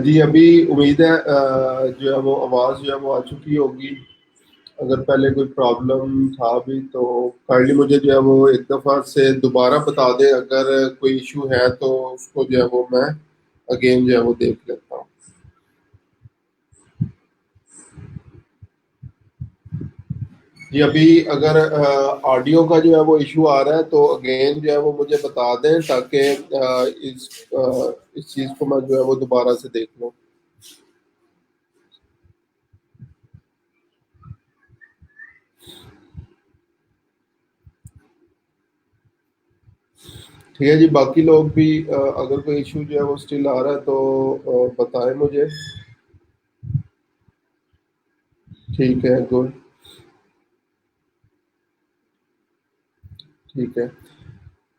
जी अभी उम्मीद है जो है वो आवाज़ जो है वो आ चुकी होगी। अगर पहले कोई प्रॉब्लम था भी तो काइंडली मुझे जो है वो एक दफ़ा से दोबारा बता दें, अगर कोई इशू है तो उसको जो है वो मैं अगेन जो है वो देख लेता हूँ। जी अभी अगर ऑडियो का जो है वो इशू आ रहा है तो अगेन जो है वो मुझे बता दें, ताकि इस चीज़ को मैं जो है वो दोबारा से देख लूँ। ठीक है जी, बाकी लोग भी अगर कोई इशू जो है वो स्टिल आ रहा है तो बताएं मुझे। ठीक है, गुड। ठीक है।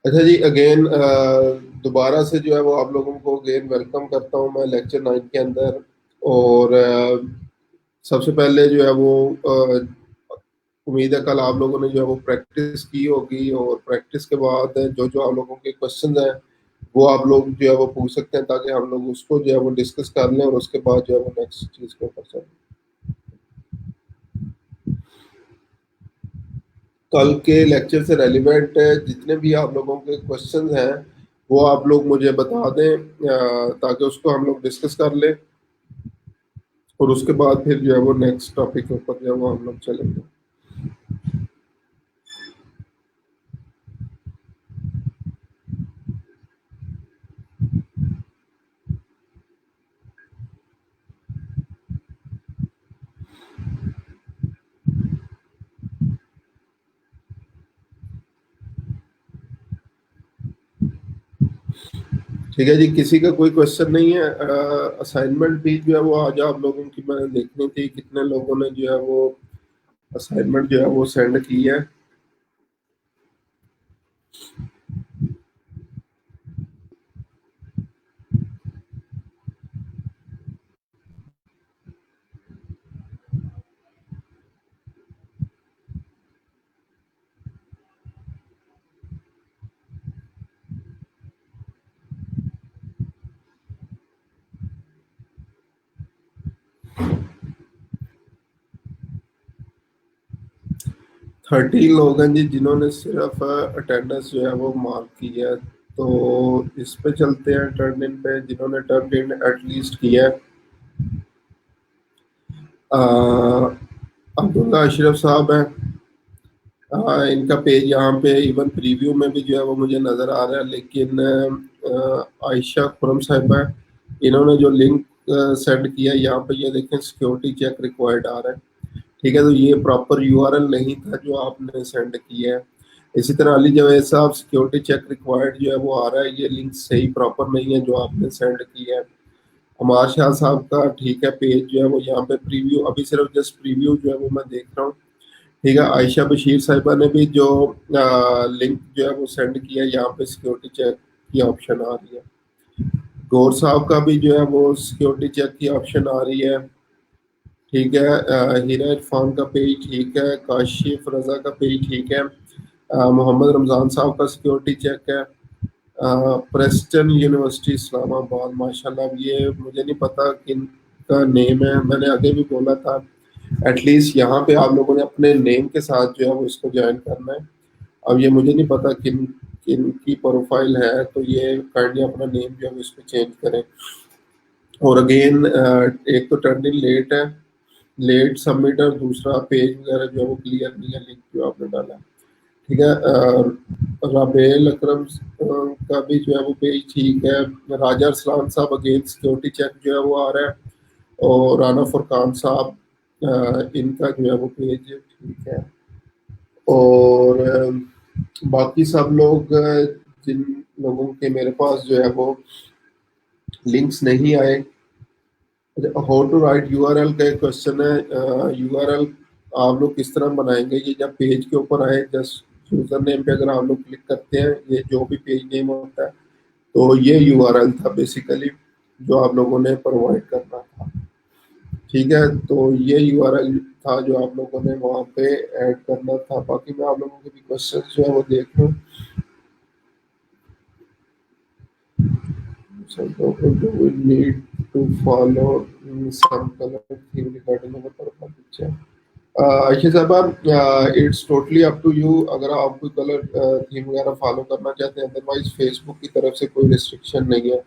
अच्छा जी, अगेन दोबारा से जो है वो आप लोगों को अगेन वेलकम करता हूँ मैं लेक्चर 9 के अंदर। और सबसे पहले जो है वो उम्मीद है कल आप लोगों ने जो है वो प्रैक्टिस की होगी, और प्रैक्टिस के बाद जो जो आप लोगों के क्वेश्चन हैं वो आप लोग जो है वो पूछ सकते हैं, ताकि हम लोग उसको जो है वो डिस्कस कर लें और उसके बाद जो है वो नेक्स्ट चीज़ के ऊपर चलें। कल के लेक्चर से रेलिवेंट जितने भी आप लोगों के क्वेश्चंस हैं वो आप लोग मुझे बता दें, ताकि उसको हम लोग डिस्कस कर लें, और उसके बाद फिर जो है वो नेक्स्ट टॉपिक के ऊपर जो है वो हम लोग चलेंगे। ठीक है जी, किसी का कोई क्वेश्चन नहीं है। असाइनमेंट भी जो है वो आज आप लोगों की मैंने देखनी थी, कितने लोगों ने जो है वो असाइनमेंट जो है वो सेंड की है। 30 लोग हैं जी जिन्होंने सिर्फ अटेंडेंस जो है वो मार्क की है। तो इस पे चलते हैं टर्न इन पे, जिन्होंने टर्न इन एटलीस्ट किया है। अब्दुल्ला अशरफ साहब हैं। इनका पेज यहाँ पे इवन प्रीव्यू में भी जो है वो मुझे नज़र आ रहा है, लेकिन आयशा खुरम साहिबा है, इन्होंने जो लिंक सेंड किया यहाँ पे ये देखें, सिक्योरिटी चेक रिक्वायर्ड आ रहा है। ठीक है, तो ये प्रॉपर यूआरएल नहीं था जो आपने सेंड किया है। इसी तरह अली जवेद साहब, सिक्योरिटी चेक रिक्वायर्ड जो है वो आ रहा है, ये लिंक सही प्रॉपर नहीं है जो आपने सेंड किया है। अमार शाह साहब का ठीक है, पेज जो है वो यहाँ पे प्रीव्यू, अभी सिर्फ जस्ट प्रीव्यू जो है वो मैं देख रहा हूँ। ठीक है, आयशा बशीर साहिबा ने भी जो लिंक जो है वो सेंड किया है, यहाँ पे सिक्योरिटी चेक की ऑप्शन आ रही है। गौर साहब का भी जो है वो सिक्योरिटी चेक की ऑप्शन आ रही है। ठीक है, हीरा इरफान का पेज ठीक है, काशिफ रजा का पेज ठीक है, मोहम्मद रमज़ान साहब का सिक्योरिटी चेक है। प्रेस्टन यूनिवर्सिटी इस्लामाबाद, माशाल्लाह। अब ये मुझे नहीं पता किन का नेम है, मैंने आगे भी बोला था एटलीस्ट यहाँ पे आप लोगों ने अपने नेम के साथ जो है वो इसको ज्वाइन करना है। अब ये मुझे नहीं पता किन किन की प्रोफाइल है, तो ये काइंडली अपना नेम जो है वो इस पर चेंज करें। और अगेन एक तो टर्न इन लेट है, लेट सबमिट, और दूसरा पेज वगैरह जो है वो क्लियर नहीं है, लिंक जो आपने डाला है। ठीक है, राबेल अकरम का भी जो है वो पेज ठीक है। राजा अरसलान साहब अगेन सिक्योरिटी चेक जो है वो आ रहा है, और राना फुरकान साहब इनका जो है वो पेज ठीक है। और बाकी सब लोग जिन लोगों के मेरे पास जो है वो लिंक्स नहीं आए। हाउ टू राइट यूआरएल का एक क्वेश्चन है। यूआरएल आप लोग किस तरह बनाएंगे? ये जब पेज के ऊपर आए, जस्ट यूजर नेम पे अगर आप लोग क्लिक करते हैं, ये जो भी पेज नेम होता है, तो ये यूआरएल था बेसिकली जो आप लोगों ने प्रोवाइड करना था। ठीक है, तो ये यूआरएल था जो आप लोगों ने वहाँ पे ऐड करना था। बाकी मैं आप लोगों के भी क्वेश्चन जो है वो देख लूँ। So, we need to follow some color theme regarding our profile picture. Ayesha साहबा, it's totally up to you, अगर आप कोई कलर थीम वगैरह फॉलो करना चाहते हैं, अदरवाइज फेसबुक की तरफ से कोई रिस्ट्रिक्शन नहीं है।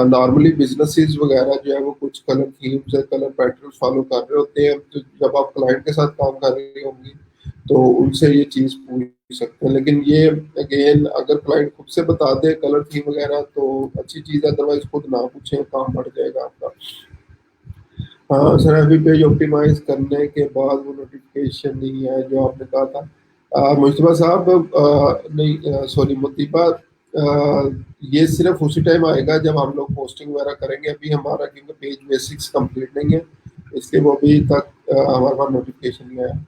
नॉर्मली बिजनेसेस वगैरह जो है वो कुछ कलर थीम्स है, कलर पैटर्न फॉलो कर रहे होते हैं, तो जब आप क्लाइंट के साथ काम कर रही होंगी तो उनसे ये चीज़ पूछ सकते हैं। लेकिन ये अगेन अगर क्लाइंट खुद से बता दे कलर थीम वगैरह तो अच्छी चीज़ है, अदरवाइज खुद ना पूछें, काम बढ़ जाएगा आपका। हाँ सर, अभी पेज ऑप्टिमाइज करने के बाद वो नोटिफिकेशन नहीं है जो आपने कहा था। मुश्तबा साहब, नहीं सॉरी मुतीबा, ये सिर्फ उसी टाइम आएगा जब हम लोग पोस्टिंग वगैरह करेंगे। अभी हमारा क्योंकि पेज बेसिक्स कंप्लीट नहीं है, इसलिए वो अभी तक हमारे पास नोटिफिकेशन नहीं आया।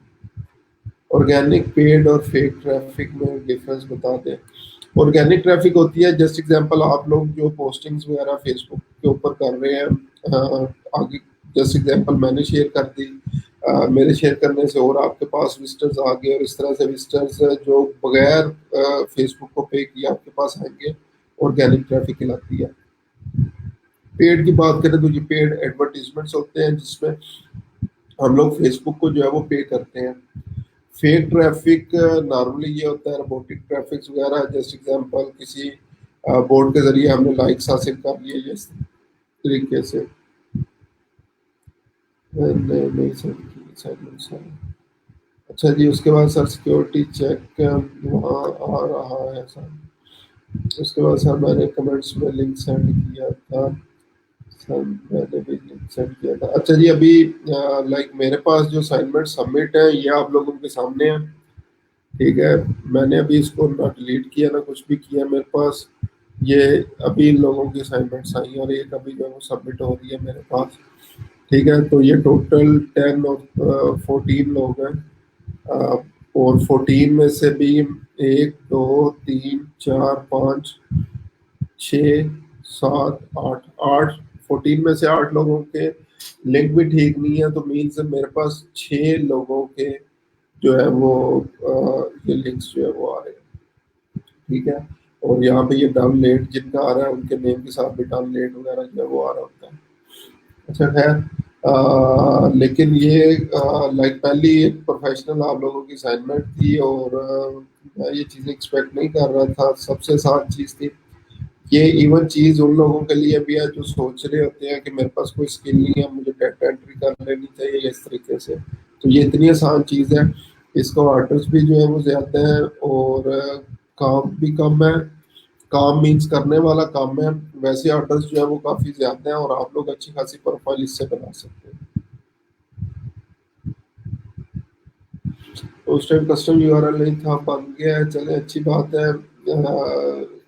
ऑर्गेनिक पेड और फेक ट्रैफिक में डिफरेंस बता दें। ऑर्गेनिक ट्रैफिक होती है, जस्ट एग्जांपल आप लोग जो पोस्टिंग्स वगैरह फेसबुक के ऊपर कर रहे हैं, आगे जस्ट एग्जांपल मैंने शेयर कर दी, मेरे शेयर करने से और आपके पास विजिटर्स आ गए, और इस तरह से विजिटर्स जो बगैर फेसबुक को पे किए आपके पास आएंगे, ऑर्गेनिक ट्रैफिक कहलाती है। पेड की बात करें तो ये पेड एडवर्टीजमेंट्स होते हैं जिसमें हम लोग फेसबुक को जो है वो पे करते हैं। फेक ट्रैफिक नॉर्मली ये होता है रोबोटिक ट्रैफिक वगैरह, जस्ट एग्जांपल किसी बोर्ड के जरिए हमने लाइक्स हासिल कर लिए इस तरीके से। नहीं नहीं सर। अच्छा जी, उसके बाद सर सिक्योरिटी चेक वहाँ आ रहा है सर। उसके बाद सर मैंने कमेंट्स में लिंक सेंड किया था सर, मैंने भी लिंक सेंड किया था। अच्छा जी, अभी लाइक मेरे पास जो असाइनमेंट सबमिट है ये आप लोगों के सामने है, ठीक है। मैंने अभी इसको ना डिलीट किया ना कुछ भी किया, मेरे पास ये अभी इन लोगों की असाइनमेंट्स आई हैं और एक अभी जो है वो सबमिट हो रही है मेरे पास, ठीक है। तो ये टोटल 10 और 14 लोग हैं, और 14 में से भी 1 2 3 4 5 6 7 8 14 में से 8 लोगों के लिंक भी ठीक नहीं है, तो मीन्स मेरे पास 6 लोगों के जो है वो ये लिंक्स जो है वो आ रहे हैं, ठीक है। और यहाँ पे ये डन लेट जिनका आ रहा है उनके नेम के साथ भी डन लेट वगैरह जो है वो आ रहा होता है। अच्छा खैर, लेकिन ये लाइक पहली एक प्रोफेशनल आप लोगों की असाइनमेंट थी, और मैं ये चीज़ें एक्सपेक्ट नहीं कर रहा था। सबसे आसान चीज़ थी ये, इवन चीज़ उन लोगों के लिए भी है जो सोच रहे होते हैं कि मेरे पास कोई स्किल नहीं है, मुझे डाटा एंट्री कर लेनी चाहिए इस तरीके से। तो ये इतनी आसान चीज़ है, इसको आर्टिस्ट भी जो है वो ज़्यादा है और काम भी कम है। काम मीन्स करने वाला काम है, वैसे ऑर्डर्स जो है वो काफ़ी ज़्यादा हैं और आप लोग अच्छी खासी प्रोफाइल इससे बना सकते हैं। तो उस टाइम कस्टम यूआरएल नहीं था, बन गया है, चले अच्छी बात है।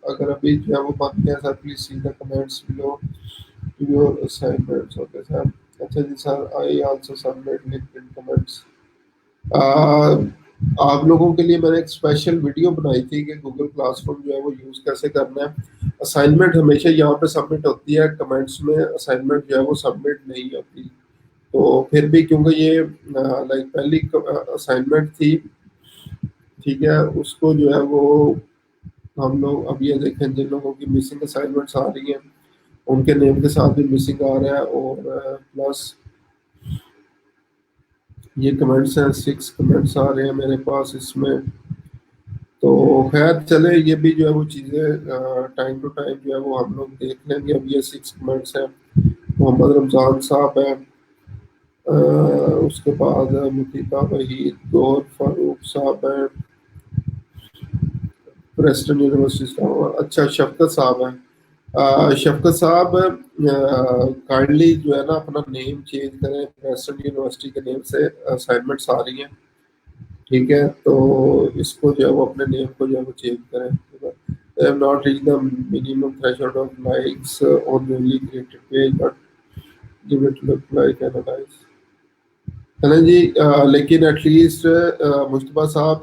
अगर अभी जो है वो बन गया sir, please see the comments below your assignments. Okay sir. अच्छा जी sir, I also submit LinkedIn comments. आप लोगों के लिए मैंने एक स्पेशल वीडियो बनाई थी कि गूगल क्लासरूम जो है वो यूज़ कैसे करना है। असाइनमेंट हमेशा यहाँ पे सबमिट होती है, कमेंट्स में असाइनमेंट जो है वो सबमिट नहीं होती। तो फिर भी क्योंकि ये लाइक पहली असाइनमेंट थी, ठीक है, उसको जो है वो हम लोग अब ये देखें जिन लोगों की मिसिंग असाइनमेंट्स आ रही हैं उनके नेम के साथ भी मिसिंग आ रहा है, और प्लस ये कमेंट्स हैं, 6 कमेंट्स आ रहे हैं मेरे पास इसमें। तो खैर चले, ये भी जो है वो चीज़ें टाइम टू टाइम जो है वो हम लोग देख लेंगे। अब ये 6 कमेंट्स हैं, मोहम्मद रमज़ान साहब हैं, उसके बाद मुतीबा वहीद, गौर फारूक साहब हैं, प्रेस्टन यूनिवर्सिटी से। अच्छा, शफकत साहब हैं। शफकत साहब काइंडली जो है ना अपना नेम चेंज करें, प्रेस्टन यूनिवर्सिटी के नेम से असाइनमेंट्स आ रही हैं, ठीक है। तो इसको जो है वो अपने नेम को जो है वो चेंज करें। They have not reached the minimum threshold of likes on newly created page, but give it look like analyze। है ना जी, लेकिन एटलीस्ट मुश्तबा साहब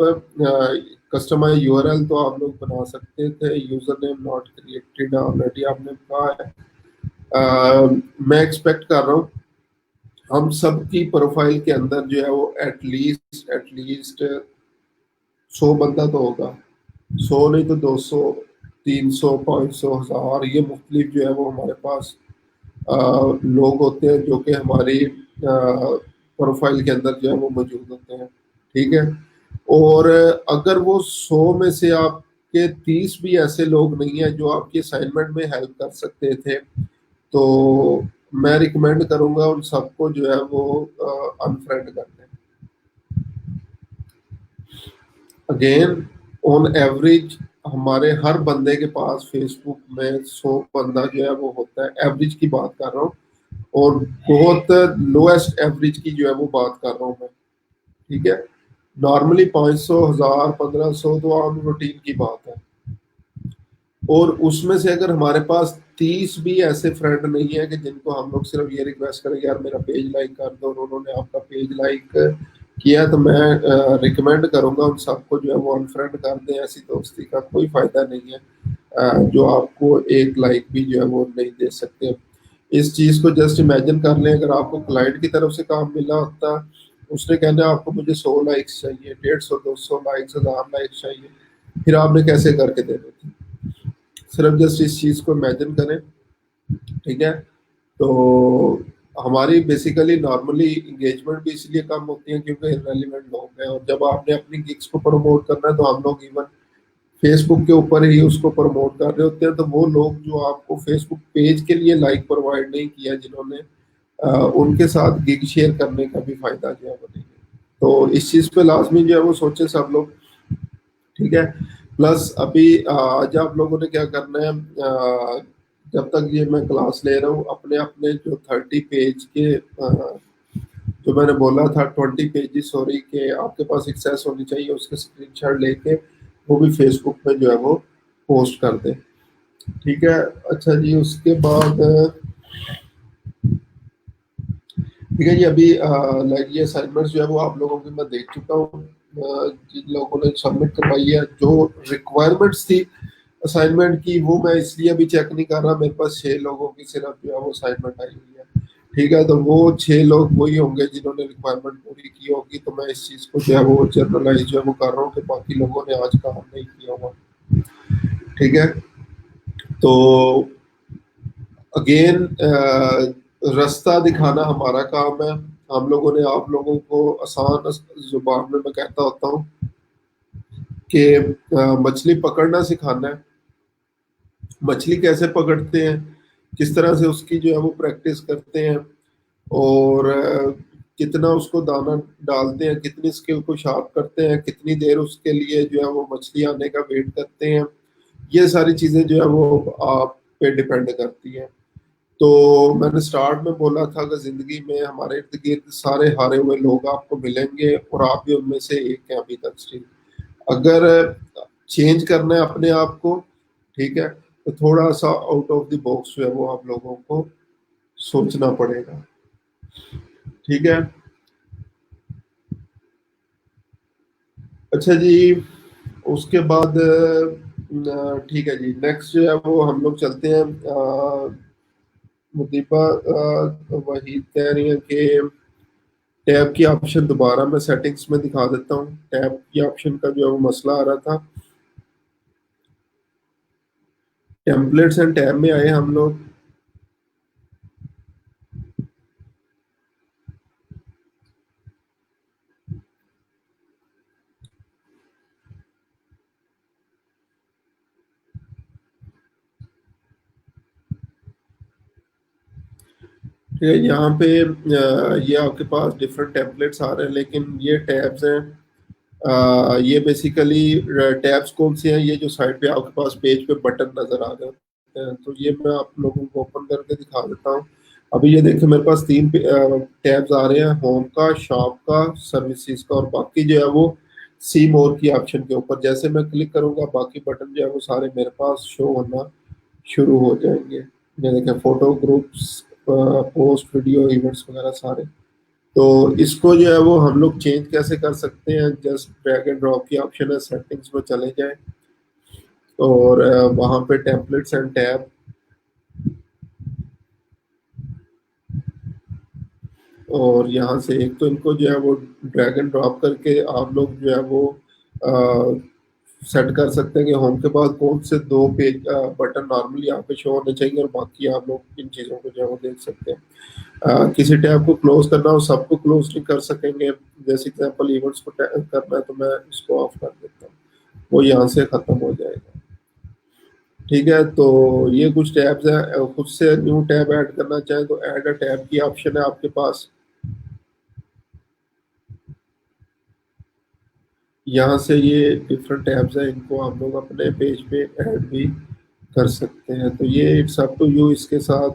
कस्टमाइज यूआरएल तो आप लोग बना सकते थे, user name not created already आपने कहा है। मैं एक्सपेक्ट कर रहा हूँ हम सब की प्रोफाइल के अंदर जो है वो एटलीस्ट 100 बंदा तो होगा, 100 नहीं तो 200 300 500 1000, ये मुख्तलिफ जो है वो हमारे पास लोग होते हैं जो कि हमारी प्रोफाइल के अंदर जो है वो मौजूद होते हैं। ठीक है। और अगर वो 100 में से आपके 30 भी ऐसे लोग नहीं है जो आपकी असाइनमेंट में हेल्प कर सकते थे, तो मैं रिकमेंड करूंगा उन सबको जो है वो अनफ्रेंड कर दें। अगेन, ऑन एवरेज हमारे हर बंदे के पास फेसबुक में 100 बंदा जो है वो होता है, एवरेज की बात कर रहा हूँ। और बहुत लोएस्ट एवरेज की जो है वो बात कर रहा हूँ मैं। ठीक है। नॉर्मली 500, 1000, 1500 तो आम रूटीन की बात है। और उसमें से अगर हमारे पास 30 भी ऐसे फ्रेंड नहीं है कि जिनको हम लोग सिर्फ ये रिक्वेस्ट करें यार मेरा पेज लाइक कर दो, और उन्होंने आपका पेज लाइक किया, तो मैं रिकमेंड करूंगा उन सबको जो है वो अनफ्रेंड कर दें। ऐसी दोस्ती का कोई फायदा नहीं है जो आपको एक लाइक भी जो है वो नहीं दे सकते। इस चीज को जस्ट इमेजिन कर लें, अगर आपको क्लाइंट की तरफ से काम मिला होता, उसने कहना आपको मुझे 100 लाइक्स चाहिए, 150, 200 लाइक्स, 1000 लाइक्स चाहिए, फिर आपने कैसे करके देने थे। सिर्फ जस्ट इस चीज को इमेजिन करें। ठीक है। तो हमारी बेसिकली नॉर्मली इंगेजमेंट भी इसलिए कम होती है क्योंकि इररेलेवेंट लोग हैं, और जब आपने अपनी गिग्स को प्रमोट करना है तो हम लोग इवन फेसबुक के ऊपर ही उसको प्रमोट कर रहे होते हैं। तो वो लोग जो आपको फेसबुक पेज के लिए लाइक प्रोवाइड नहीं किया जिन्होंने, उनके साथ गिग शेयर करने का भी फायदा जो है वो नहीं है। तो इस चीज पे लाजमी जो है वो सोचे सब लोग। ठीक है। प्लस अभी आज आप लोगों ने क्या करना है, जब तक ये मैं क्लास ले रहा हूँ, अपने अपने जो 30 पेज के जो मैंने बोला था 20 पेजेस सॉरी के आपके पास एक्सेस होनी चाहिए, उसके स्क्रीनशॉट लेके वो भी फेसबुक पे जो है वो पोस्ट कर दे। ठीक है। अच्छा जी, उसके बाद ठीक है जी, अभी लाइक ये असाइनमेंट्स जो है वो आप लोगों की मैं देख चुका हूँ। जिन लोगों ने सबमिट करवाई है, जो रिक्वायरमेंट्स थी असाइनमेंट की, वो मैं इसलिए अभी चेक नहीं कर रहा। मेरे पास 6 लोगों की सिर्फ जो है वो असाइनमेंट आई हुई है। ठीक है। तो वो 6 लोग वही होंगे जिन्होंने रिक्वायरमेंट पूरी की होगी। तो मैं इस चीज को जो है वो जनरलाइज जो है वो कर रहा हूँ कि बाकी लोगों ने आज काम नहीं किया हुआ। ठीक है। तो अगेन, रास्ता दिखाना हमारा काम है। हम लोगों ने आप लोगों को आसान जुबान में मैं कहता होता हूँ कि मछली पकड़ना सिखाना है। मछली कैसे पकड़ते हैं, किस तरह से उसकी जो है वो प्रैक्टिस करते हैं, और कितना उसको दाना डालते हैं, कितनी स्किल को शार्प करते हैं, कितनी देर उसके लिए जो है वो मछली आने का वेट करते हैं, ये सारी चीजें जो है वो आप पे डिपेंड करती हैं। तो मैंने स्टार्ट में बोला था कि जिंदगी में हमारे इर्द गिर्द सारे हारे हुए लोग आपको मिलेंगे, और आप भी उनमें से एक हैं अभी तक स्टिल। अगर चेंज करना है अपने आप को, ठीक है, तो थोड़ा सा आउट ऑफ द बॉक्स जो है वो आप लोगों को सोचना पड़ेगा। ठीक है। अच्छा जी, उसके बाद ठीक है जी, नेक्स्ट जो है वो हम लोग चलते हैं। मुदीबा वही कह रही है कि टैब की ऑप्शन दोबारा मैं सेटिंग्स में दिखा देता हूँ। टैब की ऑप्शन का जो है वो मसला आ रहा था। टेम्पलेट्स एंड टैब में आए हम लोग। ठीक है, यहाँ पे ये आपके पास डिफरेंट टेम्पलेट्स आ रहे हैं, लेकिन ये टैब्स हैं। ये बेसिकली टैब्स कौन से हैं, ये जो साइड पे आपके पास पेज पे बटन नजर आ रहे हैं, तो ये मैं आप लोगों को ओपन करके दिखा देता हूँ। अभी ये देखिए मेरे पास 3 टैब्स आ रहे हैं, होम का, शॉप का, सर्विसेज का, और बाकी जो है वो सी मोर की ऑप्शन के ऊपर जैसे मैं क्लिक करूंगा बाकी बटन जो है वो सारे मेरे पास शो होना शुरू हो जाएंगे। ये देखें, photo, groups, post, video, events वगैरह सारे। तो इसको जो है वो हम लोग चेंज कैसे कर सकते हैं, जस्ट ड्रैग एंड ड्रॉप की ऑप्शन है, सेटिंग्स में चले जाएं, और वहाँ पे टेम्पलेट्स एंड टैब, और यहाँ से एक तो इनको जो है वो ड्रैग एंड ड्रॉप करके आप लोग जो है वो सेट कर सकते हैं कि होम के बाद कौन से दो पेज बटन नॉर्मली यहाँ पे शो होने चाहिए, और बाकी आप लोग इन चीज़ों को जो है वो देख सकते हैं। किसी टैब को क्लोज करना हो, सबको क्लोज नहीं कर सकेंगे। जैसे एग्जांपल इवेंट्स को करना है तो मैं इसको ऑफ कर देता हूँ, वो यहाँ से खत्म हो जाएगा। ठीक है, तो ये कुछ टैब्स हैं। खुद से न्यू टैब ऐड करना चाहें तो ऐड अ टैब की ऑप्शन है आपके पास। यहाँ से ये डिफरेंट टैब्स हैं, इनको हम लोग अपने पेज पे ऐड भी कर सकते हैं। तो ये इट्स अप टू यू, इसके साथ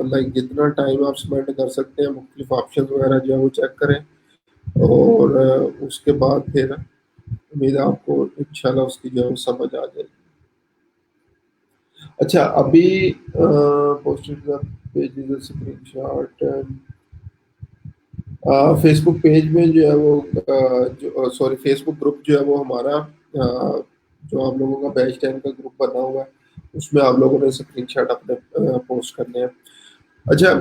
लाइक जितना टाइम आप स्पेंड कर सकते हैं, मुख्तलिफ ऑप्शन वगैरह जो है वो चेक करें, और उसके बाद फिर उम्मीद है आपको इंशाल्लाह उसकी जो है वो समझ आ जाएगी। अच्छा, अभी posted page screenshot Facebook page में जो है वो जो सॉरी फेसबुक ग्रुप जो है वो हमारा जो हम लोगों का बैच टाइम का ग्रुप बना हुआ है, उसमें आप लोगों ने स्क्रीनशॉट अपने पोस्ट करने हैं। अच्छा,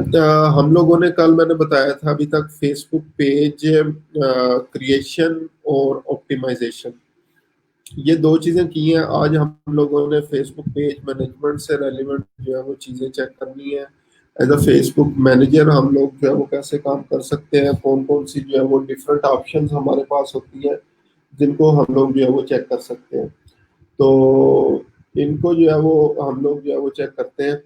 हम लोगों ने कल मैंने बताया था अभी तक फेसबुक पेज क्रिएशन और ऑप्टिमाइजेशन, ये दो चीजें की हैं। आज हम लोगों ने फेसबुक पेज मैनेजमेंट से रेलिवेंट जो है वो चीजें चेक करनी है। एज अ फेसबुक मैनेजर हम लोग जो है वो कैसे काम कर सकते हैं, कौन कौन सी जो है वो डिफरेंट ऑप्शंस हमारे पास होती है जिनको हम लोग जो है वो चेक कर सकते हैं। तो इनको जो है वो हम लोग जो है वो चेक करते हैं।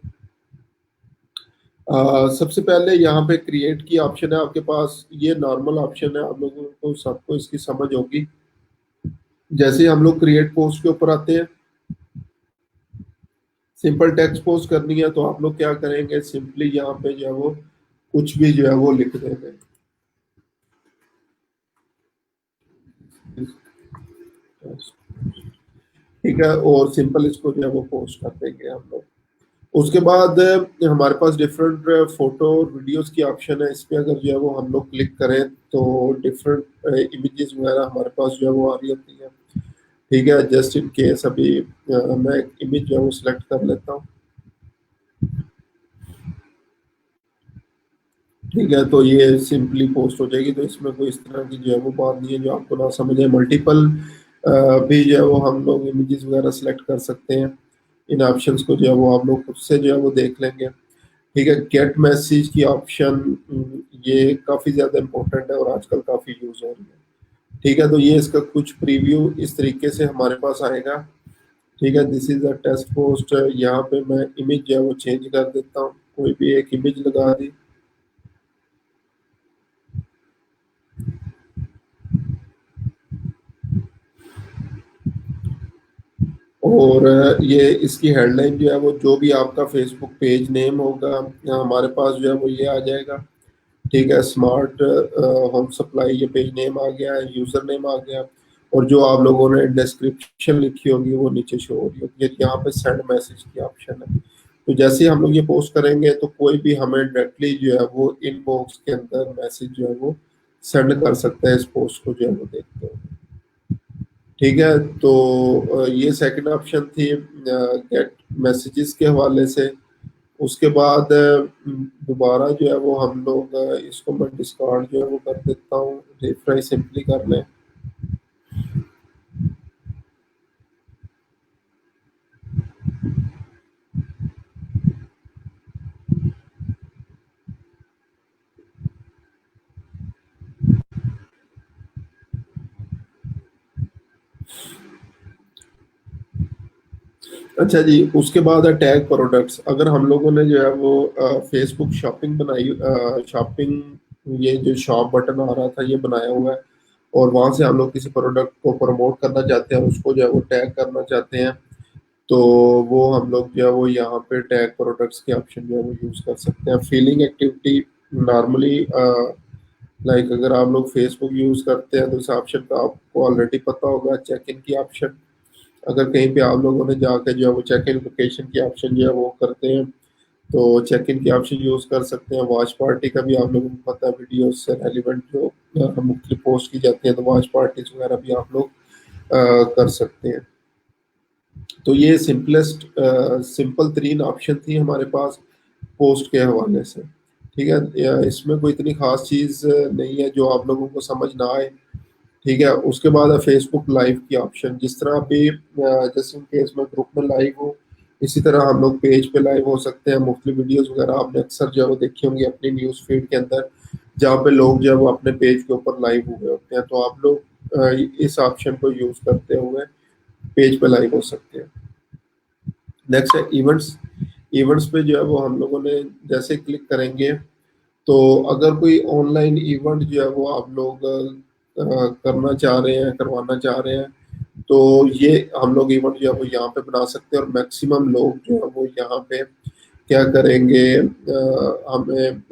सबसे पहले यहाँ पे क्रिएट की ऑप्शन है आपके पास, ये नॉर्मल ऑप्शन है, आप लोगों को सबको इसकी समझ होगी। जैसे ही हम लोग क्रिएट पोस्ट के ऊपर आते हैं, सिंपल टेक्स्ट पोस्ट करनी है तो आप लोग क्या करेंगे, सिंपली यहाँ पे जो है वो कुछ भी जो है वो लिख देंगे। ठीक है, और सिंपल इसको जो है वो पोस्ट कर देंगे हम लोग। उसके बाद हमारे पास डिफरेंट फोटो और वीडियोस की ऑप्शन है, इस पे अगर जो है वो हम लोग क्लिक करें तो डिफरेंट इमेजेस वगैरह हमारे पास जो है वो आ रही होती है। ठीक है, जस्ट इन केस अभी मैं एक इमेज जो है वो सिलेक्ट कर लेता हूँ। ठीक है, तो ये सिंपली पोस्ट हो जाएगी, तो इसमें कोई इस तरह की जो है वो बात नहीं है जो आपको ना समझ आए। मल्टीपल भी जो है वो हम लोग इमेजेस वगैरह सेलेक्ट कर सकते हैं। इन ऑप्शंस को जो है वो आप लोग खुद से जो है वो देख लेंगे। ठीक है, गेट मैसेज की ऑप्शन ये काफ़ी ज़्यादा इंपॉर्टेंट है और आजकल काफ़ी यूज़ हो रही है। ठीक है, तो ये इसका कुछ प्रीव्यू इस तरीके से हमारे पास आएगा। ठीक है, this is a test post. यहाँ पे मैं इमेज जो है वो चेंज कर देता हूँ, कोई भी एक इमेज लगा दी। और ये इसकी हेडलाइन जो है वो जो भी आपका फेसबुक पेज नेम होगा हमारे पास जो है वो ये आ जाएगा। ठीक है, स्मार्ट होम सप्लाई ये पेज नेम आ गया है, यूजर नेम आ गया, और जो आप लोगों ने डिस्क्रिप्शन लिखी होगी वो नीचे शो हो रही होगी। यहाँ पे सेंड मैसेज की ऑप्शन है, तो जैसे ही हम लोग ये पोस्ट करेंगे तो कोई भी हमें डायरेक्टली जो है वो इनबॉक्स के अंदर मैसेज जो है वो सेंड कर सकता है इस पोस्ट को जो है वो देखते हैं। ठीक है, तो ये सेकंड ऑप्शन थी गेट मैसेजेस के हवाले से। उसके बाद दोबारा जो है वो हम लोग इसको मैं डिस्कार्ड जो है वो कर देता हूँ, रिफ्रेश सिंपली कर लें। अच्छा जी, उसके बाद है टैग प्रोडक्ट्स। अगर हम लोगों ने जो है वो फेसबुक शॉपिंग बनाई, शॉपिंग ये जो शॉप बटन आ रहा था ये बनाया हुआ है, और वहां से हम लोग किसी प्रोडक्ट को प्रमोट करना चाहते हैं, उसको जो है वो टैग करना चाहते हैं, तो वो हम लोग जो है वो यहाँ पे टैग प्रोडक्ट्स के ऑप्शन जो है वो यूज कर सकते हैं। फीलिंग एक्टिविटी नॉर्मली लाइक अगर आप लोग फेसबुक यूज करते हैं तो इस ऑप्शन का आपको ऑलरेडी पता होगा, चेक इन की ऑप्शन। अगर कहीं पे आप लोगों ने जाकर जो है वो चेक इन लोकेशन की ऑप्शन जो है वो करते हैं तो चेक इन की ऑप्शन यूज कर सकते हैं। वॉच पार्टी का भी आप लोगों को पता है, वीडियो से रेलिवेंट जो मुख्तलिफ पोस्ट की जाती है, तो वॉच पार्टीज वगैरह भी आप लोग कर सकते हैं। तो ये सिंपलेस्ट सिंपल तरीन ऑप्शन थी हमारे पास पोस्ट के हवाले से। ठीक है, इसमें कोई इतनी खास चीज़ नहीं है जो आप लोगों को समझ ना आए। ठीक है। उसके बाद है फेसबुक लाइव की ऑप्शन। जिस तरह अभी जैसे इन केस में ग्रुप में लाइव हो, इसी तरह हम लोग पेज पे लाइव हो सकते हैं। मुफ्त वीडियोस वगैरह आपने अक्सर जो है वो देखी होंगी अपनी न्यूज़ फीड के अंदर, जहाँ पे लोग जो है वो अपने पेज के ऊपर लाइव हुए होते हैं। तो आप लोग इस ऑप्शन को यूज करते हुए पेज पे लाइव हो सकते हैं। नेक्स्ट है इवेंट्स। इवेंट्स पे जो है वो हम लोगों ने जैसे क्लिक करेंगे, तो अगर कोई ऑनलाइन इवेंट जो है वो आप लोग करना चाह रहे हैं, करवाना चाह रहे हैं, तो ये हम लोग इवेंट जो है वो यहाँ पे बना सकते हैं। और मैक्सिमम लोग जो है वो यहाँ पे क्या करेंगे, हमें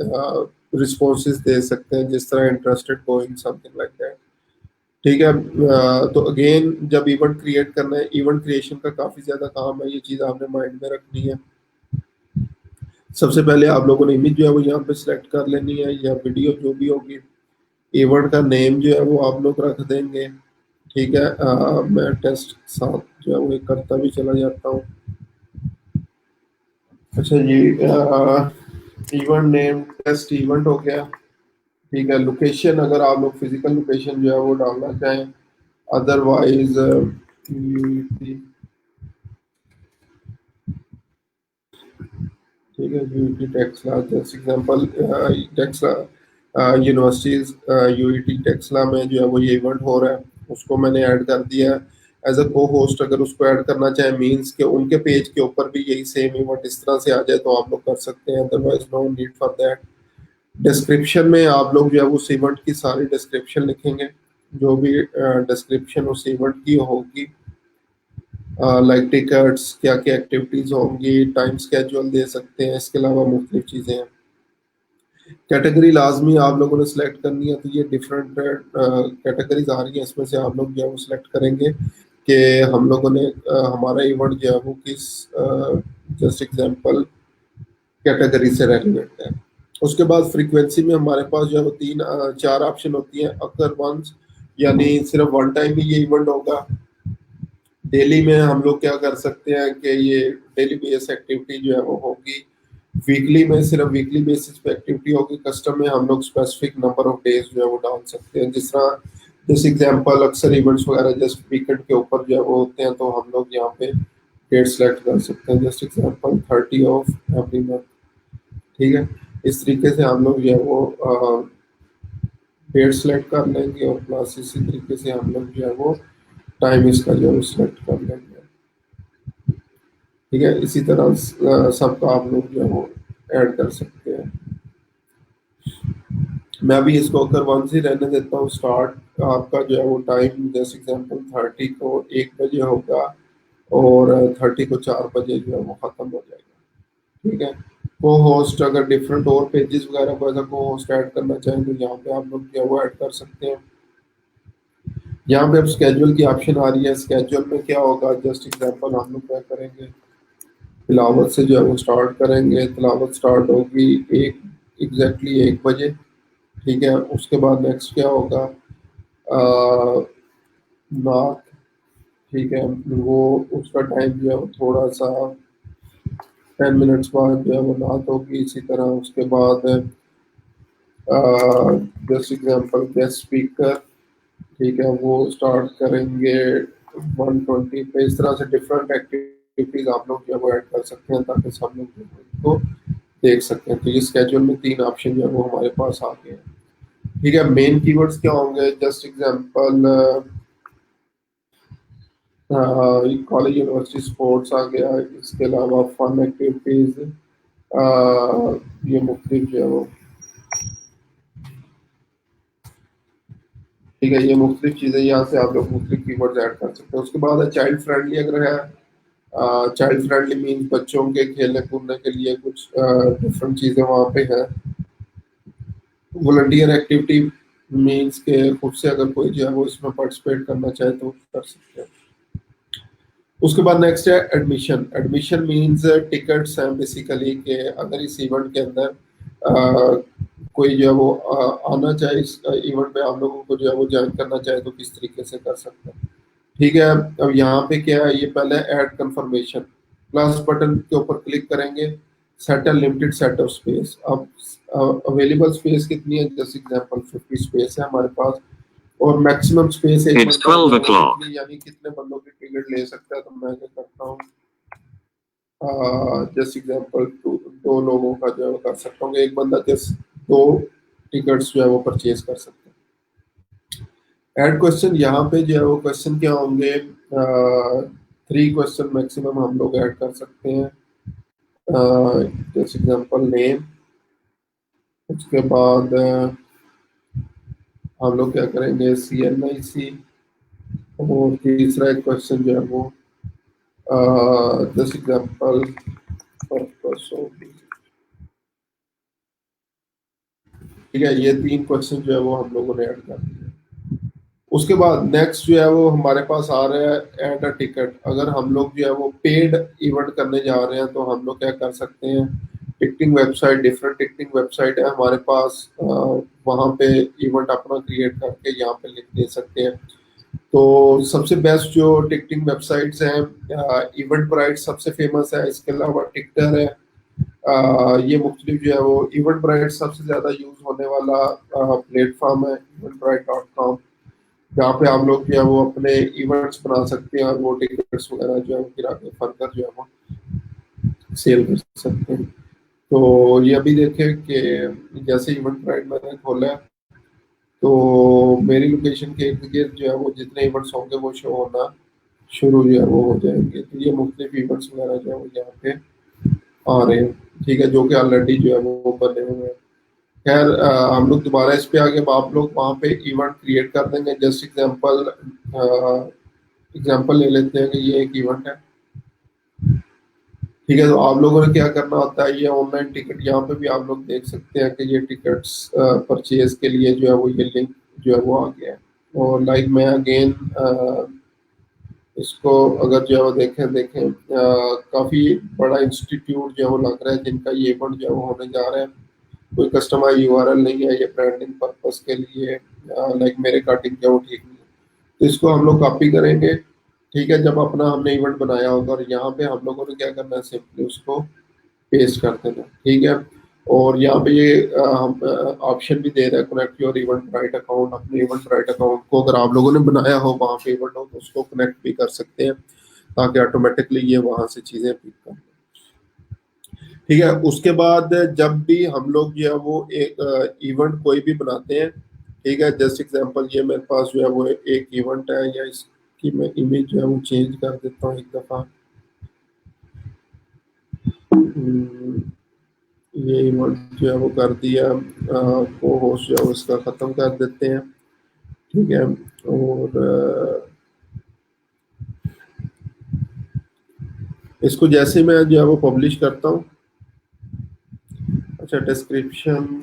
रिस्पॉन्सेज दे सकते हैं, जिस तरह interested going something like that. ठीक है। तो अगेन जब इवेंट क्रिएट करना है, इवेंट क्रिएशन का काफ़ी ज़्यादा काम है, ये चीज़ आपने माइंड में रखनी है। सबसे पहले आप लोगों ने इमेज जो है वो यहाँ पे सिलेक्ट कर लेनी है, या वीडियो जो भी होगी। इवेंट का नेम जो है वो आप लोग रख देंगे। ठीक है। मैं टेस्ट साथ जो है वो एक करता भी चला जाता हूँ। अच्छा जी, इवेंट नेम टेस्ट इवेंट हो गया। ठीक है। लोकेशन अगर आप लोग फिजिकल लोकेशन जो है वो डालना चाहें, अदरवाइज ठीक है, यूईटी टेक्सला जैसे example, Taxila universities, UET Taxila में जो है वो ये इवेंट हो रहा है, उसको मैंने ऐड कर दिया है एज अ को होस्ट। अगर उसको ऐड करना चाहे मींस के उनके पेज के ऊपर भी यही सेम इवेंट इस तरह से आ जाए, तो आप लोग कर सकते हैं, otherwise no need for that. Description में आप लोग जो है उस इवेंट की सारी डिस्क्रिप्शन लिखेंगे, जो भी डिस्क्रिप्शन उस इवेंट की होगी, लाइक टिकट्स, क्या क्या एक्टिविटीज होंगी, टाइम स्केड्यूल दे सकते हैं, इसके अलावा मुख्तलिफ चीज़ें हैं। कैटेगरी लाजमी आप लोगों ने सिलेक्ट करनी है, तो ये डिफरेंट कैटेगरीज आ रही हैं, इसमें से आप लोग जो है वो सिलेक्ट करेंगे कि हम लोगों ने हमारा इवेंट जो है वो किस जस्ट एग्जांपल कैटेगरी से रेलिवेंट है। उसके बाद फ्रीक्वेंसी में हमारे पास जो है वो चार ऑप्शन होती हैं। अगर वंस यानी सिर्फ वन टाइम ही ये इवेंट होगा। डेली में हम लोग क्या कर सकते हैं कि ये डेली बेस एक्टिविटी जो है वो होगी। वीकली में सिर्फ वीकली बेसिस पे एक्टिविटी होगी। कस्टम में हम लोग स्पेसिफिक नंबर ऑफ डेज जो है वो डाल सकते हैं, जिस तरह जैसे एग्जांपल अक्सर इवेंट्स वगैरह जस्ट वीकेंड के ऊपर जो है वो होते हैं, तो हम लोग यहाँ पे डेट सेलेक्ट कर सकते हैं, just example 30 of every month. ठीक है। इस तरीके से हम लोग जो है वो डेट सेलेक्ट कर लेंगे, और प्लस इसी तरीके से हम लोग जो है वो टाइम इसका जो है सिलेक्ट कर लेंगे। ठीक है। इसी तरह सबका आप लोग जो है वो ऐड कर सकते हैं। मैं अभी इसको अगर वन से रहने देता हूँ स्टार्ट, आपका जो है वो टाइम जैसे एग्जांपल 30 को 1 बजे होगा, और 30 को 4 बजे जो है वो ख़त्म हो जाएगा। ठीक है। को होस्ट अगर डिफरेंट और पेजेस वगैरह को एज को होस्ट ऐड करना चाहें, तो यहाँ पे आप लोग जो है वो ऐड कर सकते हैं। यहाँ पे अब स्केड्यूल की ऑप्शन आ रही है। स्केड्यूल में क्या होगा, जस्ट एग्जांपल हम लोग क्या करेंगे, तिलावत से जो है वो स्टार्ट करेंगे। तिलावत स्टार्ट होगी एग्जैक्टली 1 बजे। ठीक है। उसके बाद नेक्स्ट क्या होगा, नात। ठीक है। वो उसका टाइम जो है वो थोड़ा सा 10 मिनट्स बाद जो है वो नात होगी। इसी तरह उसके बाद जस्ट एग्जांपल गेस्ट स्पीकर, ठीक है, वो स्टार्ट करेंगे 120 पे। इस तरह से डिफरेंट एक्टिविटीज आप लोग जो है वो ऐड कर सकते हैं, ताकि सब लोग जो है इसको देख सकते हैं। तो ये स्केड्यूल में 3 ऑप्शन जो है वो हमारे पास आ गए हैं। ठीक है। मेन कीवर्ड्स क्या होंगे, just example college university sports आ गया। इसके अलावा फन एक्टिविटीज, ये मुख्तलिफ जो है वो, ठीक है, ये मुख्तलिफ चीज़ें यहाँ से आप लोग मुख्तलिफ कीवर्ड्स ऐड कर सकते हैं। उसके बाद है चाइल्ड फ्रेंडली। अगर है चाइल्ड फ्रेंडली मीन्स बच्चों के खेलने कूदने के लिए कुछ डिफरेंट चीज़ें वहाँ पे हैं। वॉलंटियर एक्टिविटी मीन्स के खुद से अगर कोई जो है वो इसमें पार्टिसिपेट करना चाहे तो कर सकते हैं। उसके बाद नेक्स्ट है एडमिशन। एडमिशन मीन्स टिकट्स हैं बेसिकली, कि अगर इस इवेंट के अंदर कोई जो है वो आना चाहे, इस इवेंट पे आप लोगों को जो है वो ज्वाइन करना चाहे, तो किस तरीके से कर सकते हैं। ठीक है। अब यहाँ पे क्या है, ये पहले ऐड कंफर्मेशन, प्लस बटन के ऊपर क्लिक करेंगे, set a limited set of space. अब अवेलेबल स्पेस कितनी है, जैसे एग्जांपल 50 स्पेस है हमारे पास। और मैक्सिमम स्पेस एक It's 12 o'clock. यानी कितने बंदों की टिकट ले सकता है। तो मैं क्या करता हूँ, जस्ट एग्जांपल दो लोगों का जो है कर सकता हूँ, एक बंदा जस्ट 2 टिकट्स जो है वो परचेज कर सकता है। ऐड क्वेश्चन, यहाँ पे जो है वो क्वेश्चन क्या होंगे, 3 क्वेश्चन मैक्सिमम हम लोग ऐड कर सकते हैं। जस्ट एग्जांपल नेम, उसके बाद हम लोग क्या करेंगे CNIC, और तीसरा एक क्वेश्चन जो है वो जस्ट एग्जांपल पर्पस ऑफ, ठीक है। ये 3 क्वेश्चन जो है वो हम लोगों ने ऐड कर दिए। उसके बाद नेक्स्ट जो है वो हमारे पास आ रहा है ऐड अ टिकट। अगर हम लोग जो है वो पेड इवेंट करने जा रहे हैं तो हम लोग क्या कर सकते हैं, ticketing website, different ticketing website है हमारे पास, वहाँ पे इवेंट अपना क्रिएट करके यहाँ पे लिख दे सकते हैं। तो सबसे बेस्ट जो टिकटिंग वेबसाइट्स हैं, इवेंट ब्राइट सबसे फेमस है, इसके अलावा टिकटर है। ये मुख्तलिफ जो है वो इवेंट ब्राइट सबसे ज़्यादा यूज़ होने वाला प्लेटफॉर्म है, eventbrite.com, जहाँ पे आप लोग जो है वो अपने इवेंट्स बना सकते हैं और वो टिकट्स वगैरह जो है वो गिरा के फर्दर जो है वो सेल कर सकते हैं। तो ये अभी देखें कि जैसे इवेंट ब्राइट मैंने खोला है तो मेरी लोकेशन के इर्द गिर्द जो है वो जितने इवेंट्स होंगे वो शो होना शुरू जो है वो हो जाएंगे। तो ये मुख्तलिफ इवेंट्स वगैरह जो है वो यहाँ पे आ रहे हैं, ठीक है, जो कि ऑलरेडी जो है वो बने हुए हैं। खैर हम लोग दोबारा इस पे आगे आप लोग वहाँ पे इवेंट क्रिएट कर देंगे। जस्ट एग्जांपल ले लेते हैं कि ये एक इवेंट है, ठीक है। तो आप लोगों ने क्या करना होता है, ये ऑनलाइन टिकट यहाँ पे भी आप लोग देख सकते हैं कि ये टिकट्स परचेज के लिए जो है वो ये लिंक जो है वो आ गया है। और लाइक मैं अगेन इसको अगर जो है वो देखें काफ़ी बड़ा इंस्टीट्यूट जो है वो लग रहा है जिनका ये इवेंट जो है वो होने जा रहा है। कोई कस्टमाइज URL नहीं है, ये ब्रांडिंग पर्पस के लिए, लाइक मेरे कटिंग जो है वो ठीक नहीं है। तो इसको हम लोग कॉपी करेंगे, ठीक है। जब अपना हमने इवेंट बनाया होगा और यहाँ पे हम लोगों ने क्या करना है, सिंपली उसको पेस्ट कर देना, ठीक है। और यहाँ पे ये हम ऑप्शन भी दे रहा है connect your event bright account. अपने इवेंट ब्राइट अकाउंट को अगर आप लोगों ने बनाया हो वहाँ पे इवेंट हो तो उसको कनेक्ट भी कर सकते हैं ताकि ऑटोमेटिकली ये वहाँ से चीज़ें पिक कर, ठीक है। उसके बाद जब भी हम लोग जो है वो एक इवेंट कोई भी बनाते हैं, ठीक है, जस्ट एग्जांपल ये मेरे पास जो है वो एक इवेंट है, या इसकी मैं इमेज जो है वो चेंज कर देता हूँ एक दफ़ा। ये इवेंट जो है वो कर दिया, को होस्ट जो है उसका ख़त्म कर देते हैं, ठीक है। और इसको जैसे मैं जो है वो पब्लिश करता हूँ, अच्छा डिस्क्रिप्शन,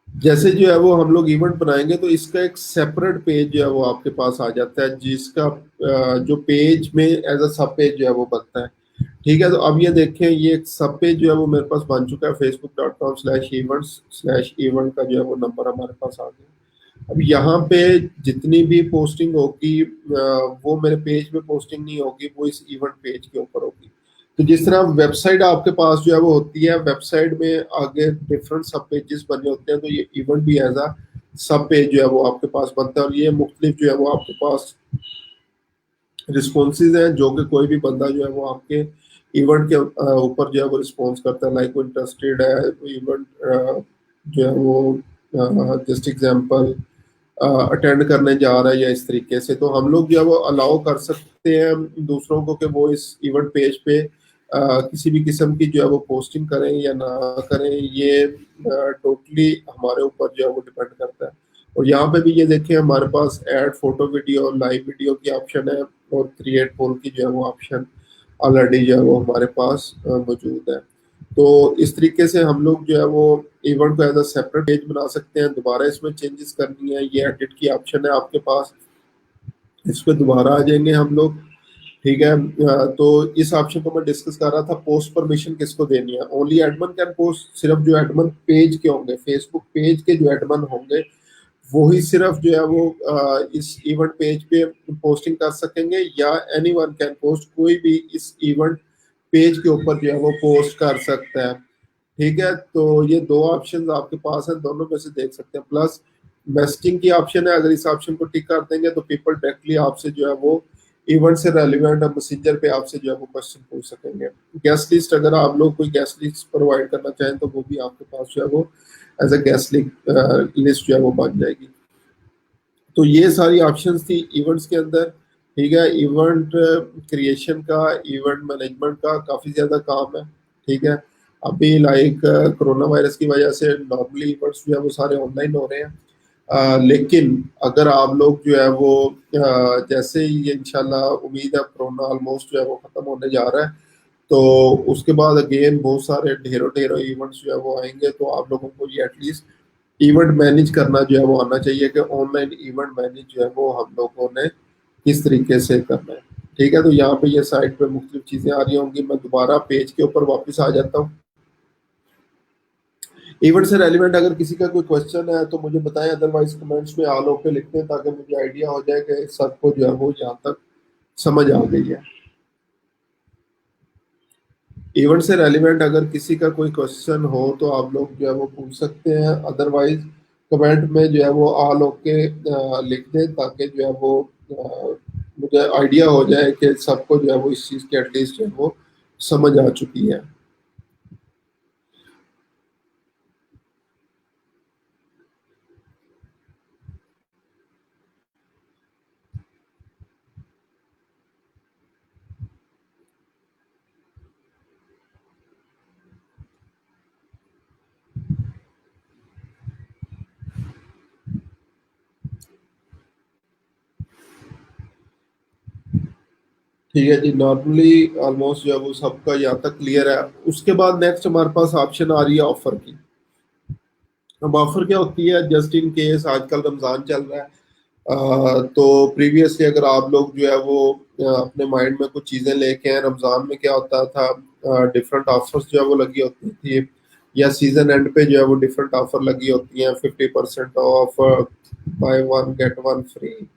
जैसे जो है वो हम लोग इवेंट बनाएंगे तो इसका एक सेपरेट पेज जो है वो आपके पास आ जाता है, जिसका जो पेज में एज अ सब पेज जो है वो बनता है, ठीक है। तो अब ये देखें, ये एक सब पेज जो है वो मेरे पास बन चुका है, facebook.com/events/event का जो है वो नंबर हमारे पास आ गया। अब यहाँ पे जितनी भी पोस्टिंग होगी वो मेरे पेज पे पोस्टिंग नहीं होगी, वो इस इवेंट पेज के ऊपर होगी। तो जिस तरह वेबसाइट आपके पास जो है वो होती है, वेबसाइट में आगे डिफरेंट सब पेजेस बने होते हैं, तो ये इवेंट भी एज अ सब पेज जो है वो आपके पास बनता है। और ये मुख्तलिफ जो है वो आपके पास रिस्पॉन्सेज हैं, जो कि कोई भी बंदा जो है वो आपके इवेंट के ऊपर जो है वो रिस्पॉन्स करता है, लाइक वो इंटरेस्टेड है इवेंट जो है वो जस्ट एग्जांपल अटेंड करने जा रहा है या इस तरीके से। तो हम लोग जो है वो अलाउ कर सकते हैं दूसरों को कि वो इस इवेंट पेज पे किसी भी किस्म की जो है वो पोस्टिंग करें या ना करें, ये टोटली हमारे ऊपर जो है वो डिपेंड करता है। और यहाँ पे भी ये देखें, हमारे पास add photo video live video की ऑप्शन है, और क्रिएट पोल की जो है वो ऑप्शन ऑलरेडी जो है वो हमारे पास मौजूद है। तो इस तरीके से हम लोग जो है वो इवेंट को एज अ सेपरेट पेज बना सकते हैं। दोबारा इसमें चेंजेस करनी है, ये एडिट की ऑप्शन है आपके पास, इस पर दोबारा आ जाएंगे हम लोग, ठीक है। तो इस ऑप्शन को मैं डिस्कस कर रहा था, पोस्ट परमिशन किसको देनी है। ओनली एडमिन कैन पोस्ट, सिर्फ जो एडमिन पेज के होंगे, फेसबुक पेज के जो एडमिन होंगे वही सिर्फ जो है वो इस इवेंट पेज पे पोस्टिंग कर सकेंगे, या एनीवन कैन पोस्ट, कोई भी इस इवेंट पेज के ऊपर जो है वो पोस्ट कर सकता है। ठीक है, तो ये दो ऑप्शंस आपके पास हैं, दोनों में से देख सकते हैं। प्लस मेसेजिंग की ऑप्शन है, अगर इस ऑप्शन को टिक कर देंगे तो पीपल डायरेक्टली आपसे जो है वो इवेंट से रेलिवेंट मैसेंजर पे आपसे जो है वो क्वेश्चन पूछ सकेंगे। गेस्ट लिस्ट, अगर आप लोग कोई गेस्ट लिस्ट प्रोवाइड करना चाहें तो वो भी आपके पास जो है वो एज अ गेस्ट लिस्ट जो है वो बन जाएगी। तो ये सारी ऑप्शंस थी इवेंट्स के अंदर। ठीक है, इवेंट क्रिएशन का, इवेंट मैनेजमेंट का काफ़ी ज़्यादा काम है। ठीक है, अभी लाइक कोरोना वायरस की वजह से नॉर्मली इवेंट्स जो है वो सारे ऑनलाइन हो रहे हैं। लेकिन अगर आप लोग जो है वो जैसे ही ये इंशाल्लाह उम्मीद है कोरोना ऑलमोस्ट जो है वो ख़त्म होने जा रहा है, तो उसके बाद अगेन बहुत सारे ढेरों ढेरों इवेंट्स जो है वो आएंगे, तो आप लोगों को ये एटलीस्ट इवेंट मैनेज करना जो है वो आना चाहिए कि ऑनलाइन इवेंट मैनेज जो है वो हम लोगों ने किस तरीके से करना है। ठीक है, तो यहाँ पे ये साइट पे मुख्तलिफ चीज़ें आ रही होंगी। मैं दोबारा पेज के ऊपर वापस आ जाता हूँ। इवेंट से रेलिवेंट अगर किसी का कोई क्वेश्चन है तो मुझे बताएं, अदरवाइज कमेंट्स में ऑल ओके लिखते हैं ताकि मुझे आइडिया हो जाए कि सबको जो है वो यहाँ तक समझ आ गई है। इवेंट से रेलिवेंट अगर किसी का कोई क्वेश्चन हो तो आप लोग जो है वो पूछ सकते हैं, अदरवाइज कमेंट में जो है वो ऑल ओके लिख दें ताकि जो है वो मुझे आइडिया हो जाए कि सबको जो है वो इस चीज़ की एटलीस्ट जो है वो समझ आ चुकी है। ठीक है जी, नॉर्मली ऑलमोस्ट जो है वो सबका यहाँ तक क्लियर है। उसके बाद नेक्स्ट हमारे पास ऑप्शन आ रही है ऑफर की। अब ऑफर क्या होती है, जस्ट इन केस आजकल रमज़ान चल रहा है, तो प्रीवियसली अगर आप लोग जो है वो अपने माइंड में कुछ चीज़ें लेके हैं, रमज़ान में क्या होता था, डिफरेंट ऑफर्स जो है वो लगी होती थी, या सीजन एंड पे जो है वो डिफरेंट ऑफर लगी होती हैं, 50% of, bye one get one free,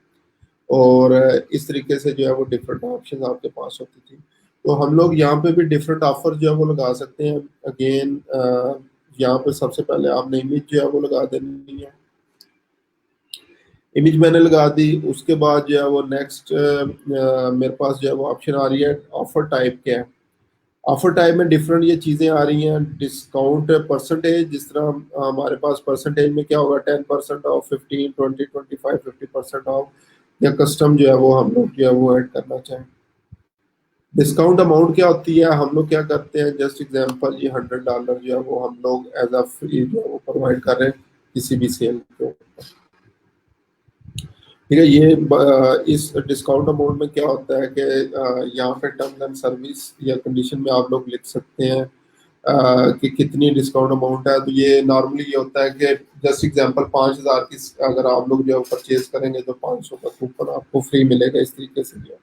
और इस तरीके से जो है वो डिफरेंट ऑप्शन आपके पास होती थी। तो हम लोग यहाँ पे भी डिफरेंट ऑफर जो है वो लगा सकते हैं। अगेन यहाँ पे सबसे पहले आपने इमेज जो है वो लगा देनी है। इमेज मैंने लगा दी, उसके बाद जो है वो नेक्स्ट मेरे पास जो है वो ऑप्शन आ रही है ऑफर टाइप क्या है। ऑफर टाइप में डिफरेंट ये चीज़ें आ रही हैं। डिस्काउंट परसेंटेज, जिस तरह हमारे पास परसेंटेज में क्या होगा, 10% ऑफ, 15, 20, 25, 50% ऑफ, या कस्टम जो है वो हम लोग जो है वो ऐड करना चाहें। डिस्काउंट अमाउंट क्या होती है, हम लोग क्या करते हैं, जस्ट एग्जांपल ये $100 जो है वो हम लोग एज अ फ्री जो है वो प्रोवाइड कर रहे हैं किसी भी सेल को। ठीक है, ये इस डिस्काउंट अमाउंट में क्या होता है कि यहाँ पे टर्म्स एंड सर्विस या कंडीशन में आप लोग लिख सकते हैं कि कितनी डिस्काउंट अमाउंट है। तो ये नॉर्मली ये होता है कि जस्ट एग्जांपल 5,000 की अगर आप लोग जो है परचेज करेंगे तो 500 का कूपन आपको फ्री मिलेगा। इस तरीके से जो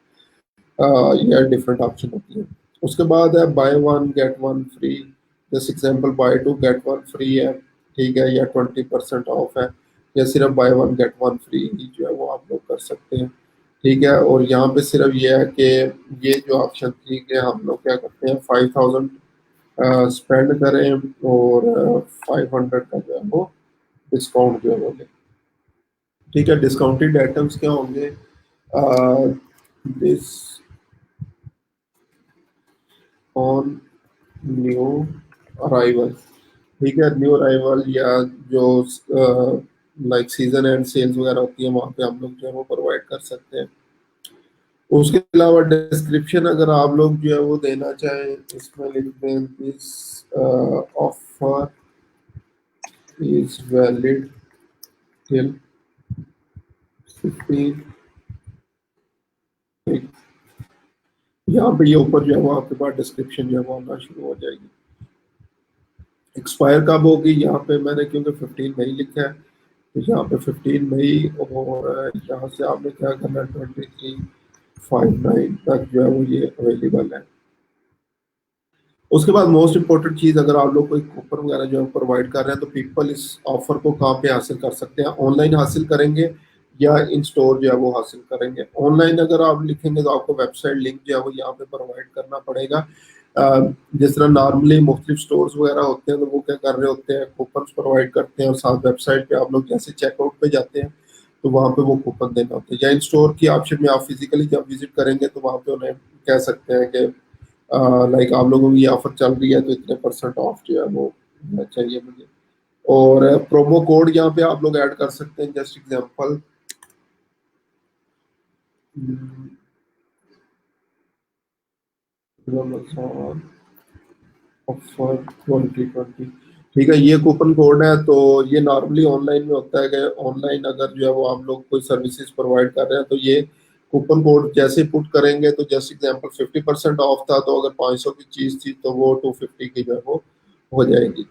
ये डिफरेंट ऑप्शन होती है। उसके बाद है buy one get one free, जैसे example buy two get one free है। ठीक है, या 20% ऑफ है, या सिर्फ buy one get one free ही जो है वो आप लोग कर सकते हैं। ठीक है, और यहाँ पे सिर्फ ये है कि ये जो ऑप्शन थी कि हम लोग क्या करते हैं 5,000 स्पेंड करें और 500 का जो है वो डिस्काउंट जो है वो लें। ठीक है, डिस्काउंटेड आइटम्स क्या होंगे, दिस ऑन न्यू अराइवल। ठीक है, न्यू अराइवल या जो लाइक सीजन एंड सेल्स वगैरह होती है वहाँ पे हम लोग जो है वो प्रोवाइड कर सकते हैं। उसके अलावा डिस्क्रिप्शन अगर आप लोग जो है वो देना चाहें, इसमें लिख दें this offer is valid till 15। यहाँ पे ये ऊपर जो है वो आपके पास डिस्क्रिप्शन जो है वो आना शुरू हो जाएगी। एक्सपायर कब होगी, यहाँ पे मैंने क्योंकि 15 मई लिखा है तो यहाँ पे 15 मई, और यहाँ से आपने क्या करना है 23/5/9 तक जो है वो ये अवेलेबल है। उसके बाद मोस्ट इंपॉर्टेंट चीज, अगर आप लोग कोई कूपन वगैरह जो है प्रोवाइड कर रहे हैं, तो पीपल इस ऑफर को कहाँ पे हासिल कर सकते हैं? ऑनलाइन हासिल करेंगे या इन स्टोर जो है वो हासिल करेंगे? ऑनलाइन अगर आप लिखेंगे तो आपको वेबसाइट लिंक जो है वो यहाँ पे प्रोवाइड करना पड़ेगा। जिस तरह नॉर्मली मुख्तलिफ स्टोर्स वगैरह होते हैं तो वो क्या कर रहे होते हैं, कूपन प्रोवाइड करते हैं और साथ वेबसाइट पे आप लोग जैसे चेकआउट पे जाते हैं तो वहाँ पे वो कूपन देना होता है। या इन स्टोर की ऑप्शन में आप फिजिकली जब विजिट करेंगे तो वहाँ पे उन्हें कह सकते हैं कि लाइक आप लोगों की ये ऑफर चल रही है तो इतने परसेंट ऑफ जो है वो चाहिए मुझे। और प्रोमो कोड यहाँ पे आप लोग ऐड कर सकते हैं, जस्ट एग्जांपल ऑफर 2020। ठीक है, ये कूपन कोड है। तो ये नॉर्मली ऑनलाइन में होता है कि ऑनलाइन अगर जो है वो आप लोग कोई सर्विसेज प्रोवाइड कर रहे हैं तो ये कूपन कोड जैसे पुट करेंगे तो जस्ट एग्जांपल 50% ऑफ था, तो अगर 500 की चीज थी तो वो 250 की जो है वो हो जाएगी।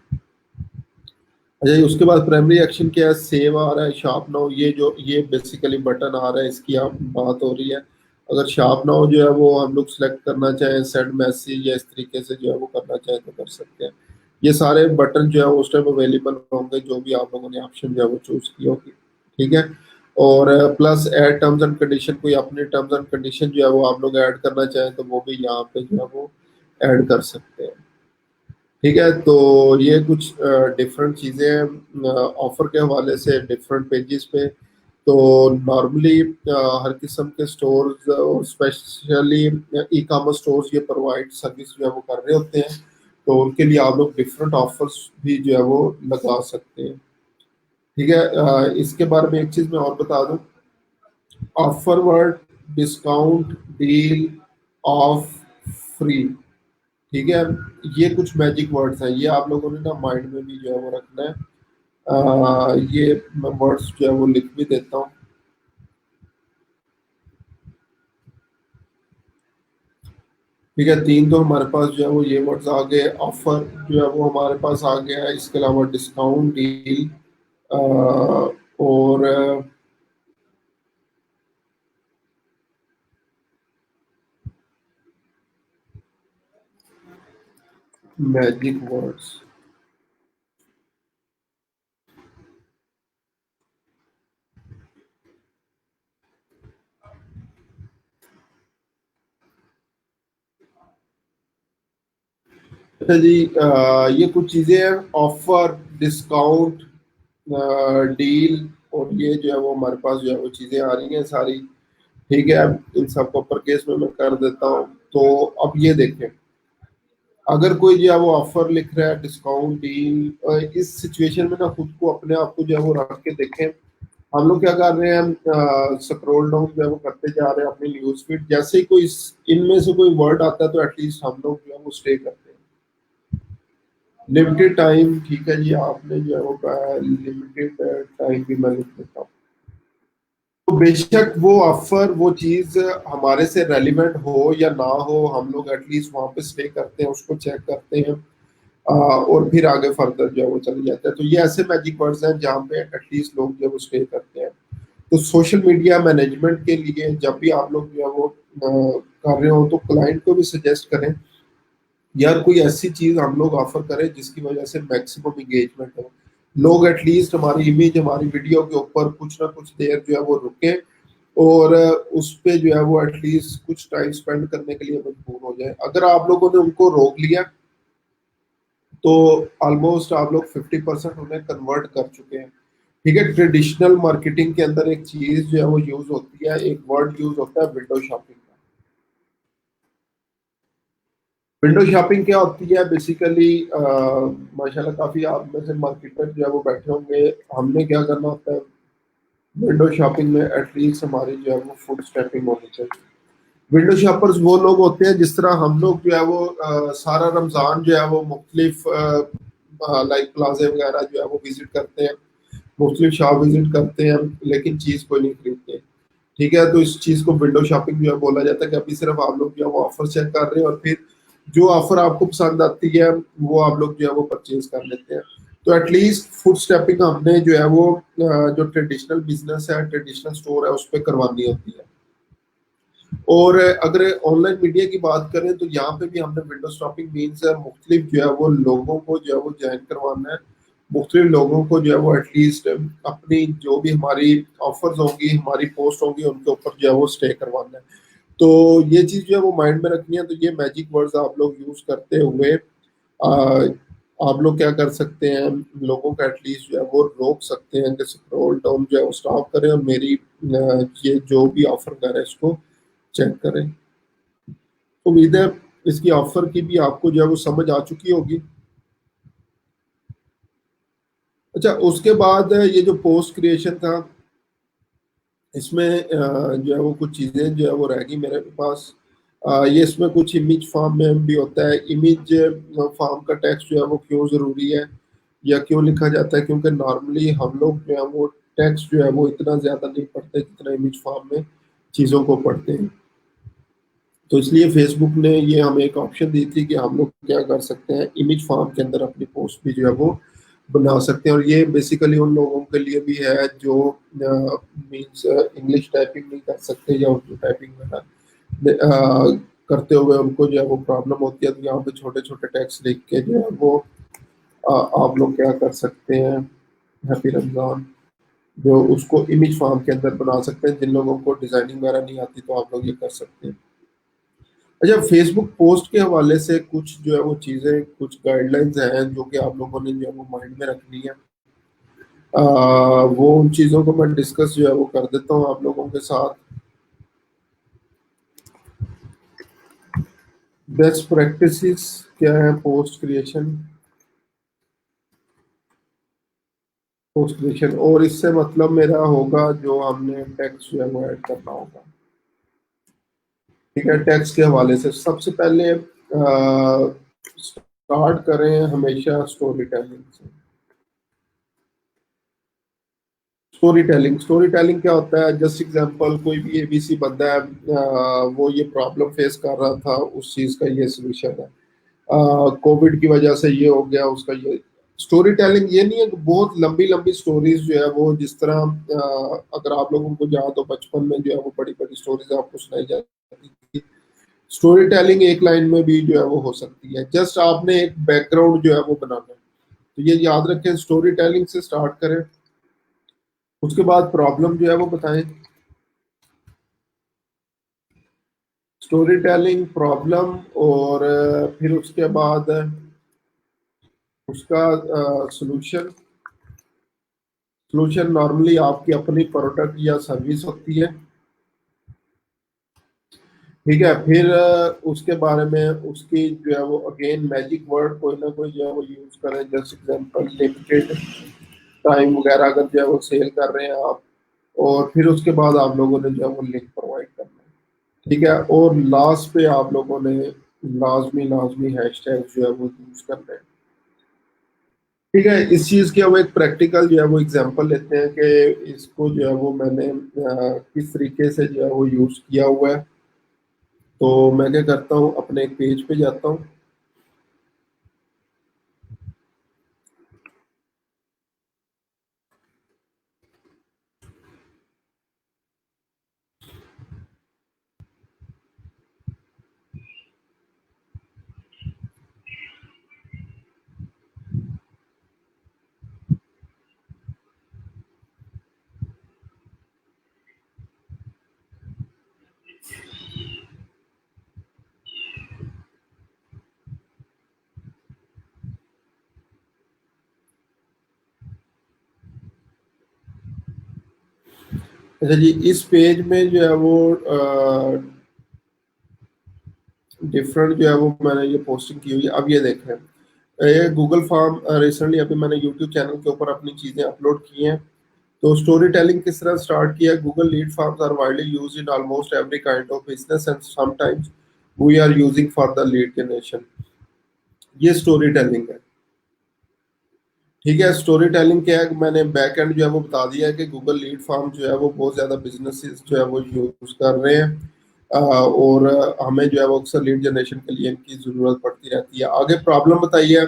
अच्छा जी, उसके बाद प्राइमरी एक्शन क्या है? सेव आ रहा है, शार्प नाउ, ये बेसिकली बटन आ रहा है, इसकी आप बात हो रही है। अगर शार्प नाउ जो है वो हम लोग सेलेक्ट करना चाहें, सेंड मैसेज या इस तरीके से जो है वो करना चाहें तो कर सकते हैं। ये सारे बटन जो है वो उस टाइम अवेलेबल होंगे जो भी आप लोगों ने ऑप्शन जो है वो चूज की होगी। ठीक है। और plus add terms and condition, कोई अपने टर्म्स एंड कंडीशन जो है वो आप लोग ऐड करना चाहें तो वो भी यहाँ पे जो है वो ऐड कर सकते हैं। ठीक है, तो ये कुछ डिफरेंट चीज़ें हैं ऑफर के हवाले से डिफरेंट पेजेस पे। तो नॉर्मली हर किस्म के स्टोर्स और स्पेशली ई कॉमर्स स्टोर्स ये प्रोवाइड सर्विस जो है वो कर रहे होते हैं, तो उनके लिए आप लोग डिफरेंट ऑफर्स भी जो है वो लगा सकते हैं। ठीक है, इसके बारे में एक चीज़ मैं और बता दूं, offer word, discount, deal, of, free. ठीक है, ये कुछ मैजिक वर्ड्स हैं, ये आप लोगों ने ना माइंड में भी जो है वो रखना है। ये मैं वर्ड्स जो है वो लिख भी देता हूँ। ठीक है, तीन तो हमारे पास जो है वो ये वर्ड्स आ गए, ऑफर जो है वो हमारे पास आ गया है, इसके अलावा डिस्काउंट, डील और मैजिक वर्ड्स। अच्छा जी, ये कुछ चीजें हैं, ऑफर, डिस्काउंट, डील, और ये जो है वो हमारे पास जो है वो चीजें आ रही हैं सारी। ठीक है, इन सबको अपर केस में मैं कर देता हूँ। तो अब ये देखें, अगर कोई जो है वो ऑफर लिख रहा है, डिस्काउंट, डील, इस सिचुएशन में ना खुद को अपने आप को जो है वो रख के देखें। हम लोग क्या कर रहे हैं, स्क्रॉल डाउन जो है वो करते जा रहे हैं अपनी न्यूज फीड, जैसे ही कोई इनमें से कोई वर्ड आता है तो एटलीस्ट हम लोग जो है वो स्टे करते हैं। लिमिटेड टाइम, ठीक है जी, आपने जो है वो लिमिटेड टाइम भी मैं लिख देता हूँ। तो बेशक वो ऑफर, वो चीज हमारे से रेलिवेंट हो या ना हो, हम लोग एटलीस्ट वहां पे स्टे करते हैं, उसको चेक करते हैं और फिर आगे फर्दर जो है वो चले जाते हैं। तो ये ऐसे मैजिक वर्ड्स हैं जहाँ पे एटलीस्ट लोग जो है वो स्टे करते हैं। तो सोशल मीडिया मैनेजमेंट के लिए जब भी आप लोग जो है वो कर रहे हो तो क्लाइंट को भी सजेस्ट करें, यार कोई ऐसी चीज हम लोग ऑफर करें जिसकी वजह से मैक्सिमम इंगेजमेंट हो, लोग एटलीस्ट हमारी इमेज, हमारी वीडियो के ऊपर कुछ ना कुछ देर जो है वो रुके और उस पे जो है वो एटलीस्ट कुछ टाइम स्पेंड करने के लिए मजबूर हो जाए। अगर आप लोगों ने उनको रोक लिया तो ऑलमोस्ट आप लोग 50% उन्हें कन्वर्ट कर चुके हैं। ठीक है, ट्रेडिशनल मार्केटिंग के अंदर एक चीज जो है वो यूज होती है, एक वर्ड यूज होता है विंडो शॉपिंग का। विंडो शॉपिंग क्या होती है बेसिकली? माशाल्लाह काफी आप में से मार्केटर जो है वो बैठे होंगे, हमने क्या करना होता है विंडो शॉपिंग में, एटलीस्ट हमारी जो है वो फुट स्टेपिंग होनी चाहिए। विंडो शॉपर्स वो लोग होते हैं, जिस तरह हम लोग जो है वो सारा रमजान जो है वो मुख्तलिफ लाइक प्लाजे वगैरह जो है वो विजिट करते हैं, मुख्तलिफ शॉप विजिट करते हैं, लेकिन चीज कोई नहीं खरीदते। ठीक है, तो इस चीज को विंडो शॉपिंग जो है बोला जाता है कि अभी सिर्फ आप लोग जो है वो ऑफर चेक कर रहे हैं और फिर जो ऑफर आपको पसंद आती है वो आप लोग जो है वो परचेज कर लेते हैं। तो एटलीस्ट फुट स्टेपिंग हमने जो है वो जो ट्रेडिशनल बिजनेस है, ट्रेडिशनल स्टोर है, उस पर करवानी होती है। और अगर ऑनलाइन मीडिया की बात करें तो यहाँ पे भी हमने विंडो शॉपिंग मीन्स मुख्तलिफ जो है वो लोगों को जो है वो ज्वाइन करवाना है, मुख्तलिफ लोगों को जो है वो एटलीस्ट अपनी जो भी हमारी ऑफर्स होंगी, हमारी पोस्ट होंगी, उनके ऊपर जो है वो स्टे करवाना है। तो ये चीज़ जो है वो माइंड में रखनी है। तो ये मैजिक वर्ड्स आप लोग यूज़ करते हुए आ, आप लोग क्या कर सकते हैं, लोगों का एटलीस्ट जो है वो रोक सकते हैं कि स्क्रॉल डाउन जो है वो स्टॉप करें और मेरी ये जो भी ऑफर कर रहे हैं इसको चेक करें। उम्मीद है इसकी ऑफर की भी आपको जो है वो समझ आ चुकी होगी। अच्छा, उसके बाद ये जो पोस्ट क्रिएशन था, इसमें जो है वो कुछ चीज़ें जो है वो रहेगी मेरे पास। ये इसमें कुछ इमेज फॉर्म में भी होता है। इमेज फॉर्म का टेक्स्ट जो है वो क्यों ज़रूरी है या क्यों लिखा जाता है, क्योंकि नॉर्मली हम लोग जो है वो टेक्स्ट जो है वो इतना ज़्यादा नहीं पढ़ते जितना इमेज फॉर्म में चीज़ों को पढ़ते हैं। तो इसलिए फेसबुक ने ये हमें एक ऑप्शन दी थी कि हम लोग क्या कर सकते हैं, इमेज फॉर्म के अंदर अपनी पोस्ट भी जो है वो बना सकते हैं। और ये बेसिकली उन लोगों के लिए भी है जो मीन्स इंग्लिश टाइपिंग नहीं कर सकते या उर्दू टाइपिंग करते हुए उनको जो है वो प्रॉब्लम होती है। तो यहाँ पे छोटे छोटे टेक्स्ट लिख के जो है वो आप लोग क्या कर सकते हैं, हैप्पी रमज़ान, जो उसको इमेज फॉर्म के अंदर बना सकते हैं। जिन लोगों को डिज़ाइनिंग वगैरह नहीं आती तो आप लोग ये कर सकते हैं। अच्छा, फेसबुक पोस्ट के हवाले से कुछ जो है वो चीज़ें, कुछ गाइडलाइंस हैं जो कि आप लोगों ने जो है वो माइंड में रखनी है। वो उन चीज़ों को मैं डिस्कस जो है वो कर देता हूँ आप लोगों के साथ। बेस्ट प्रैक्टिसेस क्या है पोस्ट क्रिएशन, पोस्ट क्रिएशन, और इससे मतलब मेरा होगा जो हमने टेक्स्ट जो है वो ऐड करना होगा। ठीक है, टेक्स्ट के हवाले से सबसे पहले स्टार्ट करें हमेशा स्टोरी टेलिंग से। स्टोरी टेलिंग, स्टोरी टेलिंग क्या होता है, जस्ट एग्जांपल कोई भी एबीसी बंदा है, वो ये प्रॉब्लम फेस कर रहा था, उस चीज का ये सोल्यूशन है, कोविड की वजह से ये हो गया, उसका ये। स्टोरी टेलिंग ये नहीं है कि बहुत लंबी लंबी स्टोरीज जो है वो, जिस तरह अगर आप लोगों को याद हो बचपन में जो है वो बड़ी बड़ी स्टोरीज आपको सुनाई जाती थी। स्टोरी टेलिंग एक लाइन में भी जो है वो हो सकती है, जस्ट आपने एक बैकग्राउंड जो है वो बनाना है। तो ये याद रखें, स्टोरी टेलिंग से स्टार्ट करें। उसके बाद प्रॉब्लम जो है वो बताएं, स्टोरी टेलिंग, प्रॉब्लम, और फिर उसके बाद उसका सॉल्यूशन। सॉल्यूशन नॉर्मली आपकी अपनी प्रोडक्ट या सर्विस होती है। ठीक है, फिर उसके बारे में उसकी जो है वो अगेन मैजिक वर्ड कोई ना कोई जो है वो यूज करें, जैसे एग्जांपल लिमिटेड टाइम वगैरह अगर जो है वो सेल कर रहे हैं आप। और फिर उसके बाद आप लोगों ने जो है वो लिंक प्रोवाइड करना है। ठीक है, और लास्ट पे आप लोगों ने लाजमी लाजमी हैशटैग जो है वो यूज करना है। ठीक है, इस चीज की हम एक प्रैक्टिकल जो है वो एग्जांपल लेते हैं कि इसको जो है वो मैंने किस तरीके से जो है वो यूज किया हुआ है। तो मैं क्या करता हूँ, अपने एक पेज पे जाता हूँ। अच्छा जी, इस पेज में जो है वो डिफरेंट जो है वो मैंने ये पोस्टिंग की हुई है। अब ये देखें, ये गूगल फॉर्म रिसेंटली अभी मैंने यूट्यूब चैनल के ऊपर अपनी चीज़ें अपलोड की हैं। तो स्टोरी टेलिंग किस तरह स्टार्ट किया, Google lead forms are widely used in almost every kind of business and sometimes we are using for the lead generation. ये स्टोरी टेलिंग है। ठीक है, स्टोरी टेलिंग क्या है, मैंने बैक एंड जो है वो बता दिया है कि गूगल लीड फॉर्म जो है वो बहुत ज़्यादा बिजनेसेस जो है वो यूज़ कर रहे हैं। और हमें जो है वो अक्सर लीड जनरेशन के लिए इनकी ज़रूरत पड़ती रहती है। आगे प्रॉब्लम बताइए,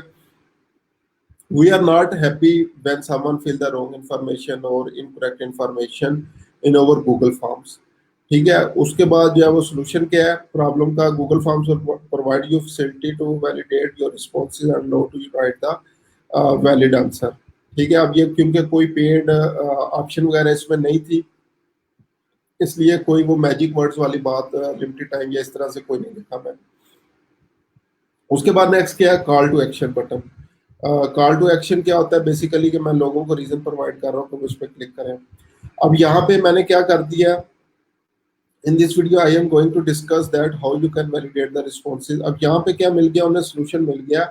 we are not happy when someone fill the wrong information or incorrect information in our Google Forms. ठीक है, उसके बाद जो है वो सोल्यूशन क्या है प्रॉब्लम का, Google forms provide you facility to validate your responses and know to write the valid answer. ठीक है, अब ये क्योंकि कोई पेड ऑप्शन वगैरह इसमें नहीं थी, इसलिए कोई वो मैजिक वर्ड्स वाली बात लिमिटेड टाइम या इस तरह से कोई नहीं लिखा मैंने। उसके बाद नेक्स्ट क्या है, call to action button. Call to action क्या होता है बेसिकली कि मैं लोगों को रीजन प्रोवाइड कर रहा हूँ कि वो उस पर क्लिक करें। अब यहाँ पे मैंने क्या कर दिया, in this video I am going to discuss that how you can validate the responses. अब यहाँ पे क्या मिल गया, उन्हें सोल्यूशन मिल गया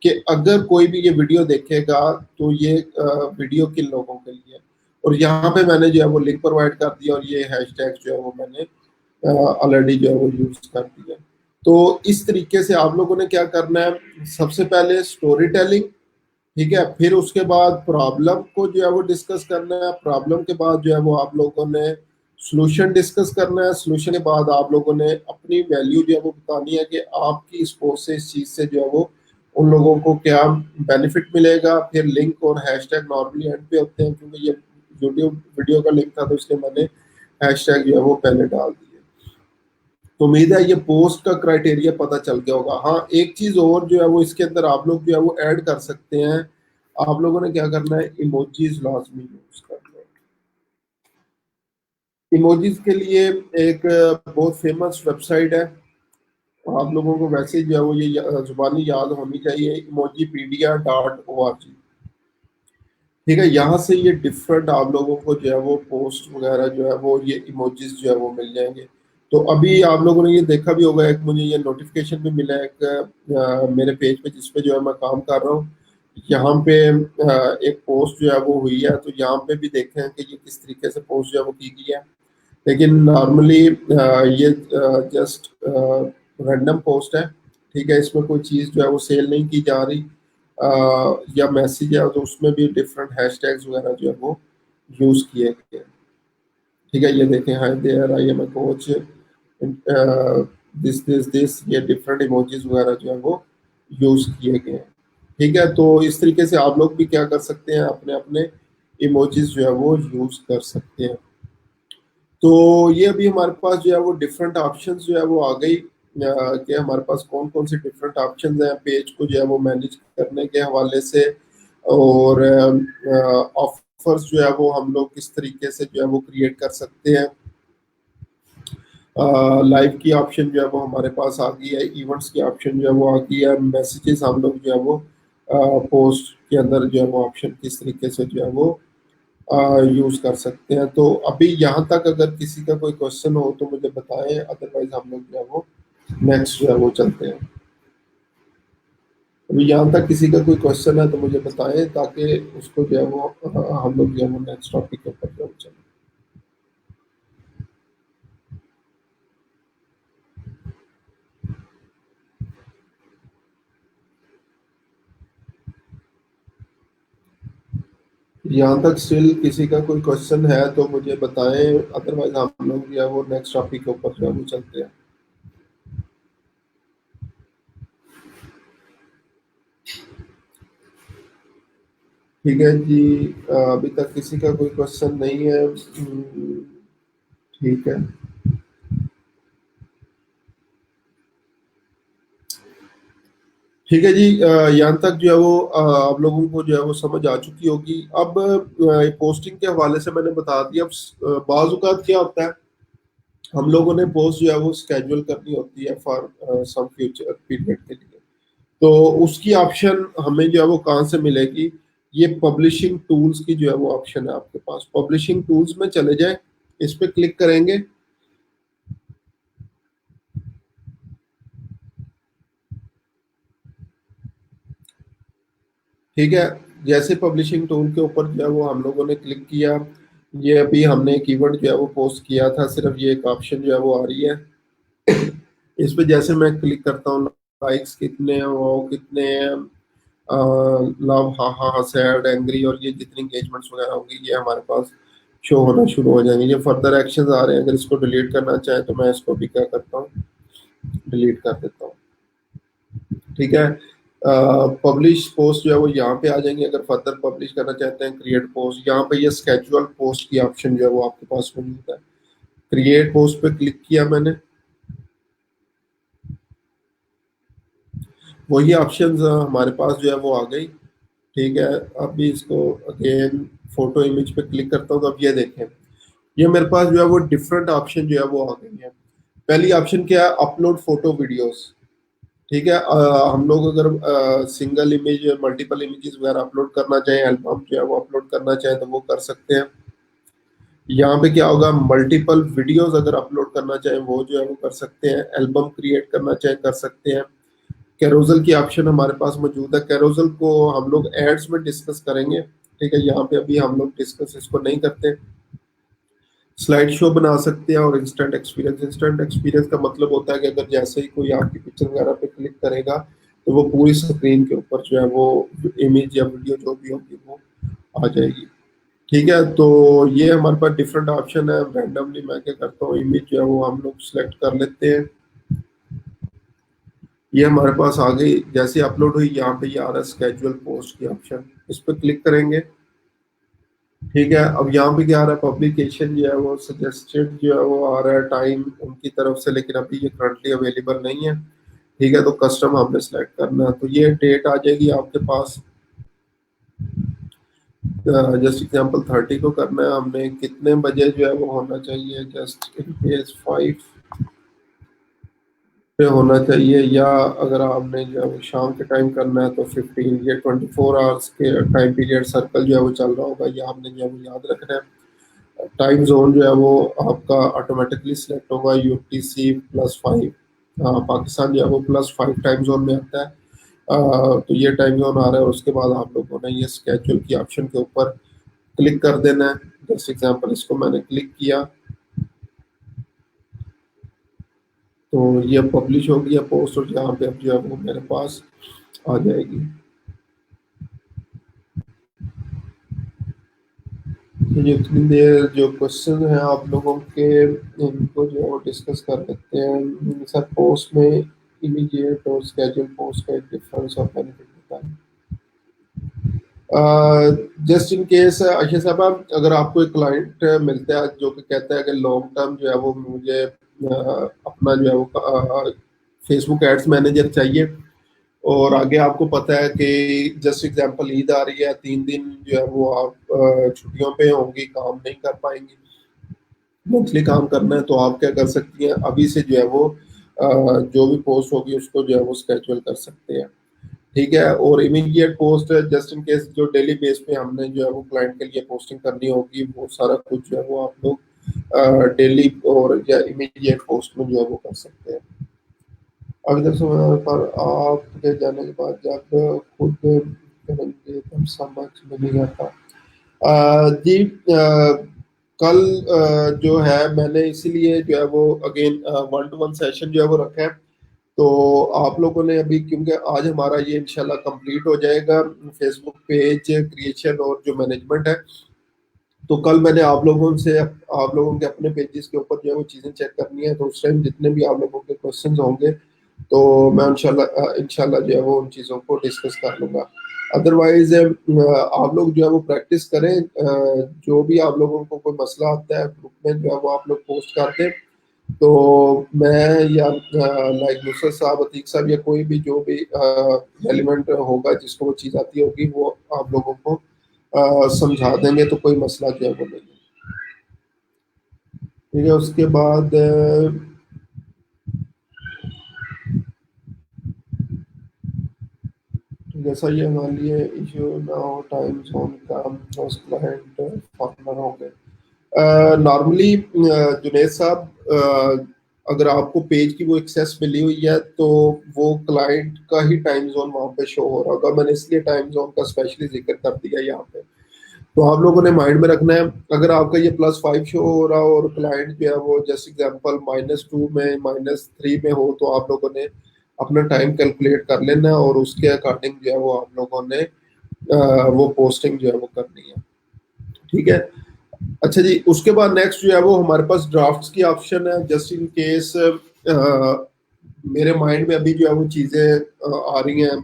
कि अगर कोई भी ये वीडियो देखेगा तो ये वीडियो किन लोगों के लिए, और यहाँ पे मैंने जो है वो लिंक प्रोवाइड कर दिया और ये हैशटैग जो है वो मैंने ऑलरेडी जो है वो यूज कर दिया। तो इस तरीके से आप लोगों ने क्या करना है, सबसे पहले स्टोरी टेलिंग, ठीक है, फिर उसके बाद प्रॉब्लम को जो है वो डिस्कस करना है, प्रॉब्लम के बाद जो है वो आप लोगों ने सॉल्यूशन डिस्कस करना है, सॉल्यूशन के बाद आप लोगों ने अपनी वैल्यू जो है वो बतानी है कि आपकी इस पोस्ट से, इस चीज से जो है वो उन लोगों को क्या बेनिफिट मिलेगा। फिर लिंक और हैशटैग नॉर्मली एंड पे होते हैं, क्योंकि ये यूट्यूब वीडियो का लिंक था तो इसलिए मैंने हैशटैग जो है वो पहले डाल दिया। तो उम्मीद है ये पोस्ट का क्राइटेरिया पता चल गया होगा। हाँ, एक चीज और जो है वो इसके अंदर आप लोग जो है वो ऐड कर सकते हैं। आप लोगों ने क्या करना है, इमोजीज लाजमी यूज करना है। इमोजीज के लिए एक बहुत फेमस वेबसाइट है, आप लोगों को वैसे जो है वो ये जुबानी याद होनी चाहिए, emojipedia.org। ठीक है, यहाँ से ये डिफरेंट आप लोगों को जो है वो पोस्ट वगैरह जो है वो ये इमोजीज जो है वो मिल जाएंगे। तो अभी आप लोगों ने ये देखा भी होगा, एक मुझे ये नोटिफिकेशन भी मिला है एक मेरे पेज पे जिस पे जो है मैं काम कर रहा हूँ। यहाँ पे एक पोस्ट जो है वो हुई है, तो यहाँ पे भी देखें कि ये किस तरीके से पोस्ट जो है वो की गई है। लेकिन नॉर्मली ये जस्ट रैंडम पोस्ट है, ठीक है, इसमें कोई चीज़ जो है वो सेल नहीं की जा रही, या मैसेज है तो उसमें भी डिफरेंट हैशटैग्स वगैरह जो है वो यूज़ किए गए। ठीक है, ये देखें, hi there I am a coach, this ये डिफरेंट इमोजीज वगैरह जो है वो यूज़ किए गए हैं। ठीक है, तो इस तरीके से आप लोग भी क्या कर सकते हैं, अपने अपने इमोजीज जो है वो यूज़ कर सकते हैं। तो ये अभी हमारे पास जो है वो डिफरेंट ऑप्शंस जो है वो आ गई, कि हमारे पास कौन कौन से डिफरेंट ऑप्शंस हैं पेज को जो है वो मैनेज करने के हवाले से, और ऑफर्स जो है वो हम लोग किस तरीके से जो है वो क्रिएट कर सकते हैं। लाइव की ऑप्शन जो है वो हमारे पास आ गई है, इवेंट्स की ऑप्शन जो है वो आ गई है, मैसेजेस हम लोग जो है वो पोस्ट के अंदर जो है वो ऑप्शन किस तरीके से जो है वो यूज कर सकते हैं। तो अभी यहाँ तक अगर किसी का कोई क्वेश्चन हो तो मुझे बताएं, अदरवाइज हम लोग जो है वो नेक्स्ट जो है वो चलते हैं। अभी यहाँ तक किसी का कोई क्वेश्चन है तो मुझे बताएं, ताकि उसको जो है वो हम लोग जो है वो नेक्स्ट टॉपिक के ऊपर जो है चलें। यहाँ तक स्टिल किसी का कोई क्वेश्चन है तो मुझे बताएं, अदरवाइज हम लोग जो है वो नेक्स्ट टॉपिक के ऊपर जो है वो चलते हैं। ठीक है जी, अभी तक किसी का कोई क्वेश्चन नहीं है। ठीक है, ठीक है जी, यहाँ तक जो है वो आप लोगों को जो है वो समझ आ चुकी होगी। अब पोस्टिंग के हवाले से मैंने बता दिया। अब बाज़ औक़ात क्या होता है, हम लोगों ने पोस्ट जो है वो स्केड्यूल करनी होती है फॉर सम फ्यूचर पीरियड के लिए। तो उसकी ऑप्शन हमें जो है वो कहाँ से मिलेगी, ये पब्लिशिंग टूल्स की जो है वो ऑप्शन है आपके पास। पब्लिशिंग टूल्स में चले जाए, इस पे क्लिक करेंगे। ठीक है, जैसे पब्लिशिंग टूल के ऊपर जो है वो हम लोगों ने क्लिक किया, ये अभी हमने कीवर्ड जो है वो पोस्ट किया था, सिर्फ ये एक ऑप्शन जो है वो आ रही है। इस पे जैसे मैं क्लिक करता हूँ, लाइक्स कितने हैं, वो कितने हैं, लव, हा हा, सैड, एंग्री, और ये जितनी एंगेजमेंट्स वगैरह होंगी ये हमारे पास शो होना शुरू हो जाएंगे। ये फर्दर एक्शंस आ रहे हैं, अगर इसको डिलीट करना चाहें तो मैं इसको भी क्या करता हूँ, डिलीट कर देता हूँ। ठीक है, पब्लिश पोस्ट जो है वो यहाँ पे आ जाएंगे। अगर फर्दर पब्लिश करना चाहते हैं, क्रिएट पोस्ट, यहाँ पे ये स्केड्यूल पोस्ट की ऑप्शन जो है वो आपके पास मौजूद है। क्रिएट पोस्ट पे क्लिक किया मैंने, वही ऑप्शंस हमारे पास जो है वो आ गई। ठीक है, अभी इसको अगेन फोटो इमेज पे क्लिक करता हूँ तो अब ये देखें, ये मेरे पास जो है वो डिफरेंट ऑप्शन जो है वो आ गई है। पहली ऑप्शन क्या है, अपलोड फोटो वीडियोस। ठीक है, हम लोग अगर सिंगल इमेज मल्टीपल इमेजेस वगैरह अपलोड करना चाहें, एल्बम जो है वो अपलोड करना चाहें तो वो कर सकते हैं। यहाँ पे क्या होगा, मल्टीपल वीडियोस अगर अपलोड करना चाहें वो जो है वो कर सकते हैं, एल्बम क्रिएट करना चाहें कर सकते हैं। कैरोजल की ऑप्शन हमारे पास मौजूद है, कैरोजल को हम लोग एड्स में डिस्कस करेंगे। ठीक है, यहाँ पे अभी हम लोग डिस्कस इसको नहीं करते। स्लाइड शो बना सकते हैं और इंस्टेंट एक्सपीरियंस। इंस्टेंट एक्सपीरियंस का मतलब होता है कि अगर जैसे ही कोई आपकी पिक्चर वगैरह पे क्लिक करेगा तो वो पूरी स्क्रीन के ऊपर जो है वो इमेज या वीडियो जो भी होगी वो आ जाएगी। ठीक है, तो ये हमारे पास डिफरेंट ऑप्शन है। रैंडमली मैं क्या करता हूँ, इमेज जो है वो हम लोग सिलेक्ट कर लेते हैं। ये हमारे पास आ गई, जैसे अपलोड हुई यहाँ पे ये आ रहा है स्केड्यूल पोस्ट की ऑप्शन, इस पर क्लिक करेंगे। ठीक है, अब यहाँ पे क्या आ रहा है, पब्लिकेशन जो है वो सजेस्टेड जो है वो आ रहा है टाइम उनकी तरफ से, लेकिन अभी ये करंटली अवेलेबल नहीं है। ठीक है, तो कस्टम हमने सेलेक्ट करना है, तो ये डेट आ जाएगी आपके पास। जस्ट एग्जांपल 30 को करना है हमने, कितने बजे जो है वो होना चाहिए, जस्ट इन केस 5 पे होना चाहिए, या अगर आपने जो है वो शाम के टाइम करना है तो 15, ये 24 आवर्स के टाइम पीरियड सर्कल जो है वो चल रहा होगा, ये आपने जो है वो याद रखना है। टाइम जोन जो है वो आपका ऑटोमेटिकली सिलेक्ट होगा, यूटीसी +5, पाकिस्तान जो है वो +5 टाइम जोन में आता है। तो ये टाइम जोन आ रहा है, और उसके बाद आप लोगों ने ये स्केड्यूल की ऑप्शन के ऊपर क्लिक कर देना है। जैसे एग्जांपल इसको मैंने क्लिक किया तो ये पब्लिश हो गया पोस्ट, और यहाँ पे अब जो है वो मेरे पास आ जाएगी। तो ये इतनी देर जो क्वेश्चन हैं आप लोगों के, इनको जो है वो डिस्कस कर लेते हैं। सर पोस्ट में इमीडिएट और स्केड्यूल पोस्ट का एक डिफरेंस और बेनिफिट बताएं। जस्ट इन केस आशिया साहब, अगर आपको एक क्लाइंट मिलता है जो कि कहता है कि लॉन्ग टर्म जो है वो मुझे अपना जो है वो फेसबुक एड्स मैनेजर चाहिए, और आगे आपको पता है कि जस्ट एग्जांपल ईद आ रही है, 3 दिन जो है वो आप छुट्टियों पे होंगी, काम नहीं कर पाएंगी, मंथली काम करना है, तो आप क्या कर सकती हैं, अभी से जो है वो जो भी पोस्ट होगी उसको जो है वो स्केड्यूल कर सकते हैं। ठीक है, और immediate post just in case जो डेली बेस पे हमने जो है वो क्लाइंट के लिए पोस्टिंग करनी होगी, वो सारा कुछ जो है वो आप लोग डेली और या इमीडिएट पोस्ट में जो है वो कर सकते हैं। अभी तक समय पर आपके जाने के बाद जब खुद करेंगे तब समझ में नहीं आता। जी, कल जो है मैंने इसीलिए जो है वो अगेन 1-to-1 सेशन जो है वो रखा है। तो आप लोगों ने अभी, क्योंकि आज हमारा ये इंशाल्लाह कंप्लीट हो जाएगा फेसबुक पेज क्रिएशन और जो मैनेजमेंट है, तो कल मैंने आप लोगों के अपने पेजेस के ऊपर जो है वो चीज़ें चेक करनी है, तो उस टाइम जितने भी आप लोगों के क्वेश्चन होंगे तो मैं इंशाल्लाह जो है वो उन चीज़ों को डिस्कस कर लूँगा। अदरवाइज आप लोग जो है वो प्रैक्टिस करें, जो भी आप लोगों को कोई मसला आता है ग्रुप में जो है वो आप लोग पोस्ट करते हैं, तो मैं या लाइक नुसरत साहब, अतीक साहब, या कोई भी जो भी रेलिवेंट होगा जिसको वो चीज़ आती होगी वो आप लोगों को समझा देंगे, तो कोई मसला जो है वो नहीं है। ठीक है, उसके बाद जैसा ये मान लिए इशू ना हो टाइम जोन का, होस्ट क्लाइंट पार्टनर होंगे। नॉर्मली जुनेद साहब, अगर आपको पेज की वो एक्सेस मिली हुई है तो वो क्लाइंट का ही टाइम जोन वहाँ पे शो हो रहा होगा, मैंने इसलिए टाइम जोन का स्पेशली जिक्र कर दिया यहाँ पे। तो आप लोगों ने माइंड में रखना है, अगर आपका ये +5 शो हो रहा हो और क्लाइंट जो है वो जस्ट एग्जांपल -2 में -3 में हो, तो आप लोगों ने अपना टाइम कैलकुलेट कर लेना और उसके अकॉर्डिंग जो है वो आप लोगों ने वो पोस्टिंग जो है वो करनी है। ठीक है, अच्छा जी, उसके बाद नेक्स्ट जो है वो हमारे पास ड्राफ्ट्स की ऑप्शन है। जस्ट इन केस मेरे माइंड में अभी जो है वो चीज़ें आ रही हैं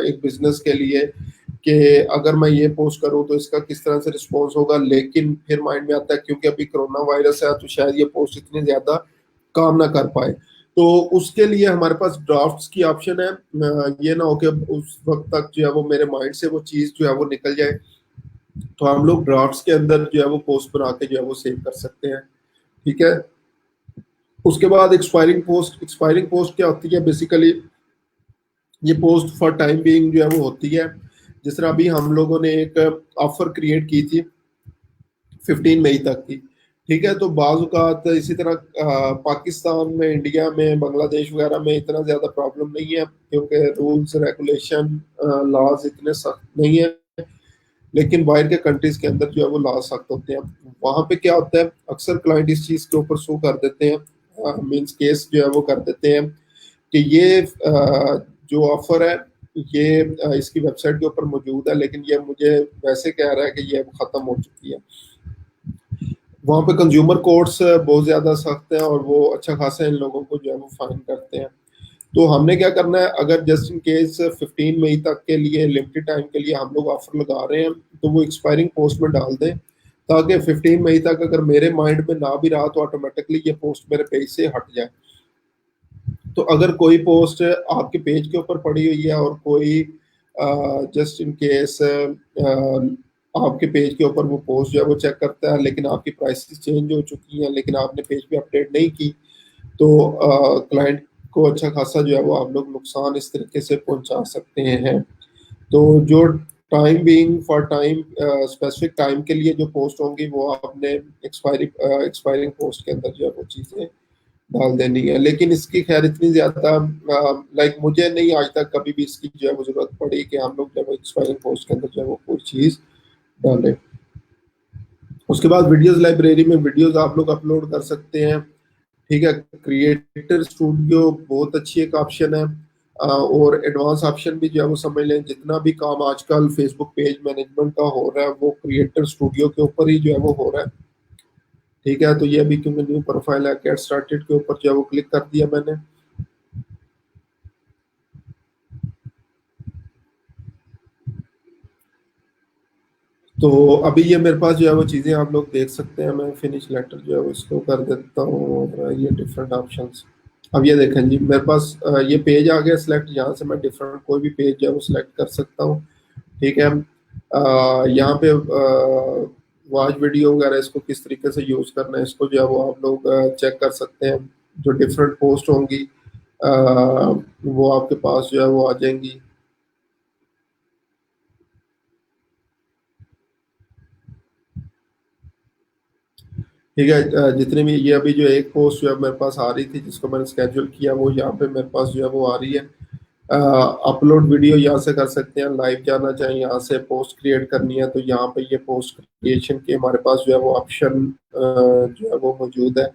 एक बिजनेस के लिए कि अगर मैं ये पोस्ट करूं तो इसका किस तरह से रिस्पॉन्स होगा, लेकिन फिर माइंड में आता है क्योंकि अभी कोरोना वायरस है तो शायद ये पोस्ट इतनी ज्यादा काम ना कर पाए। तो उसके लिए हमारे पास ड्राफ्ट्स की ऑप्शन है। ये ना हो कि उस वक्त तक जो है वो मेरे माइंड से वो चीज जो है वो निकल जाए, तो हम लोग ड्राफ्ट्स के अंदर जो है वो पोस्ट बना के जो है वो सेव कर सकते हैं। ठीक है। उसके बाद एक्सपायरिंग पोस्ट क्या होती है बेसिकली, ये पोस्ट फॉर टाइम बीइंग जो है वो होती है। जिस तरह अभी हम लोगों ने एक ऑफर क्रिएट की थी 15 मई तक की। ठीक है। तो बाज़ इसी तरह पाकिस्तान में, इंडिया में, बांग्लादेश वगैरह में इतना ज्यादा प्रॉब्लम नहीं है क्योंकि रूल्स रेगुलेशन लॉज इतने सख्त नहीं है। लेकिन बाहर के कंट्रीज के अंदर जो है वो लॉ सख्त होते हैं। वहां पे क्या होता है, अक्सर क्लाइंट इस चीज के ऊपर सू कर देते हैं, मींस केस जो है वो कर देते हैं कि ये जो ऑफर है ये इसकी वेबसाइट के ऊपर मौजूद है, लेकिन ये मुझे वैसे कह रहा है कि ये अब खत्म हो चुकी है। वहाँ पे कंज्यूमर कोर्ट्स बहुत ज्यादा सख्त हैं और वो अच्छा खासा इन लोगों को जो है वो फाइन करते हैं। तो हमने क्या करना है, अगर जस्ट इन केस 15 मई तक के लिए लिमिटेड टाइम के लिए हम लोग ऑफर लगा रहे हैं तो वो एक्सपायरिंग पोस्ट में डाल दें, ताकि 15 मई तक अगर मेरे माइंड में ना भी रहा तो ऑटोमेटिकली ये पोस्ट मेरे पेज से हट जाए। तो अगर कोई पोस्ट आपके पेज के ऊपर पड़ी हुई है और कोई जस्ट इन केस आपके पेज के ऊपर वो पोस्ट जो है वो चेक करता है, लेकिन आपकी प्राइसेस चेंज हो चुकी हैं लेकिन आपने पेज पे अपडेट नहीं की, तो क्लाइंट को अच्छा खासा जो है वो आप लोग नुकसान इस तरीके से पहुंचा सकते हैं। तो जो time being for time specific time के लिए जो पोस्ट होंगी वो आपने एक्सपायरिंग पोस्ट के अंदर जो है वो चीज़ें डाल देनी है। लेकिन इसकी खैर इतनी ज्यादा लाइक मुझे नहीं आज तक कभी भी इसकी जो है वो जरूरत पड़ी कि हम लोग जब एक्सपायरिंग पोस्ट के अंदर जो है वो कोई चीज डालें। उसके बाद वीडियोस लाइब्रेरी में वीडियोस आप लोग अपलोड कर सकते हैं। ठीक है। क्रिएटर स्टूडियो बहुत अच्छी एक ऑप्शन है, और एडवांस ऑप्शन भी जो है वो समझ लें। जितना भी काम आजकल फेसबुक पेज मैनेजमेंट का हो रहा है वो क्रिएटर स्टूडियो के ऊपर ही जो है वो हो रहा है। ठीक है। तो ये अभी क्योंकि न्यू प्रोफाइल है, गेट स्टार्टेड के ऊपर जो है वो क्लिक कर दिया मैंने। तो अभी ये मेरे पास जो है वो चीज़ें आप लोग देख सकते हैं। मैं फिनिश लेटर जो है वो इसको कर देता हूँ और ये डिफरेंट ऑप्शंस। अब ये देखें जी मेरे पास ये पेज आ गया सिलेक्ट, यहाँ से मैं डिफरेंट कोई भी पेज जो है वो सिलेक्ट कर सकता हूँ। ठीक है। यहाँ पे वॉच वीडियो वगैरह इसको किस तरीके से यूज़ करना है इसको जो है वो आप लोग चेक कर सकते हैं। जो डिफरेंट पोस्ट होंगी वो आपके पास जो है वो आ जाएंगी। ठीक है। जितने भी ये अभी जो एक पोस्ट जो है मेरे पास आ रही थी जिसको मैंने स्केड्यूल किया वो यहाँ पे मेरे पास जो है वो आ रही है। अपलोड वीडियो यहाँ से कर सकते हैं, लाइव जाना चाहें यहाँ से, पोस्ट क्रिएट करनी है तो यहाँ पे ये पोस्ट क्रिएशन के हमारे पास जो है वो ऑप्शन जो है वो मौजूद है।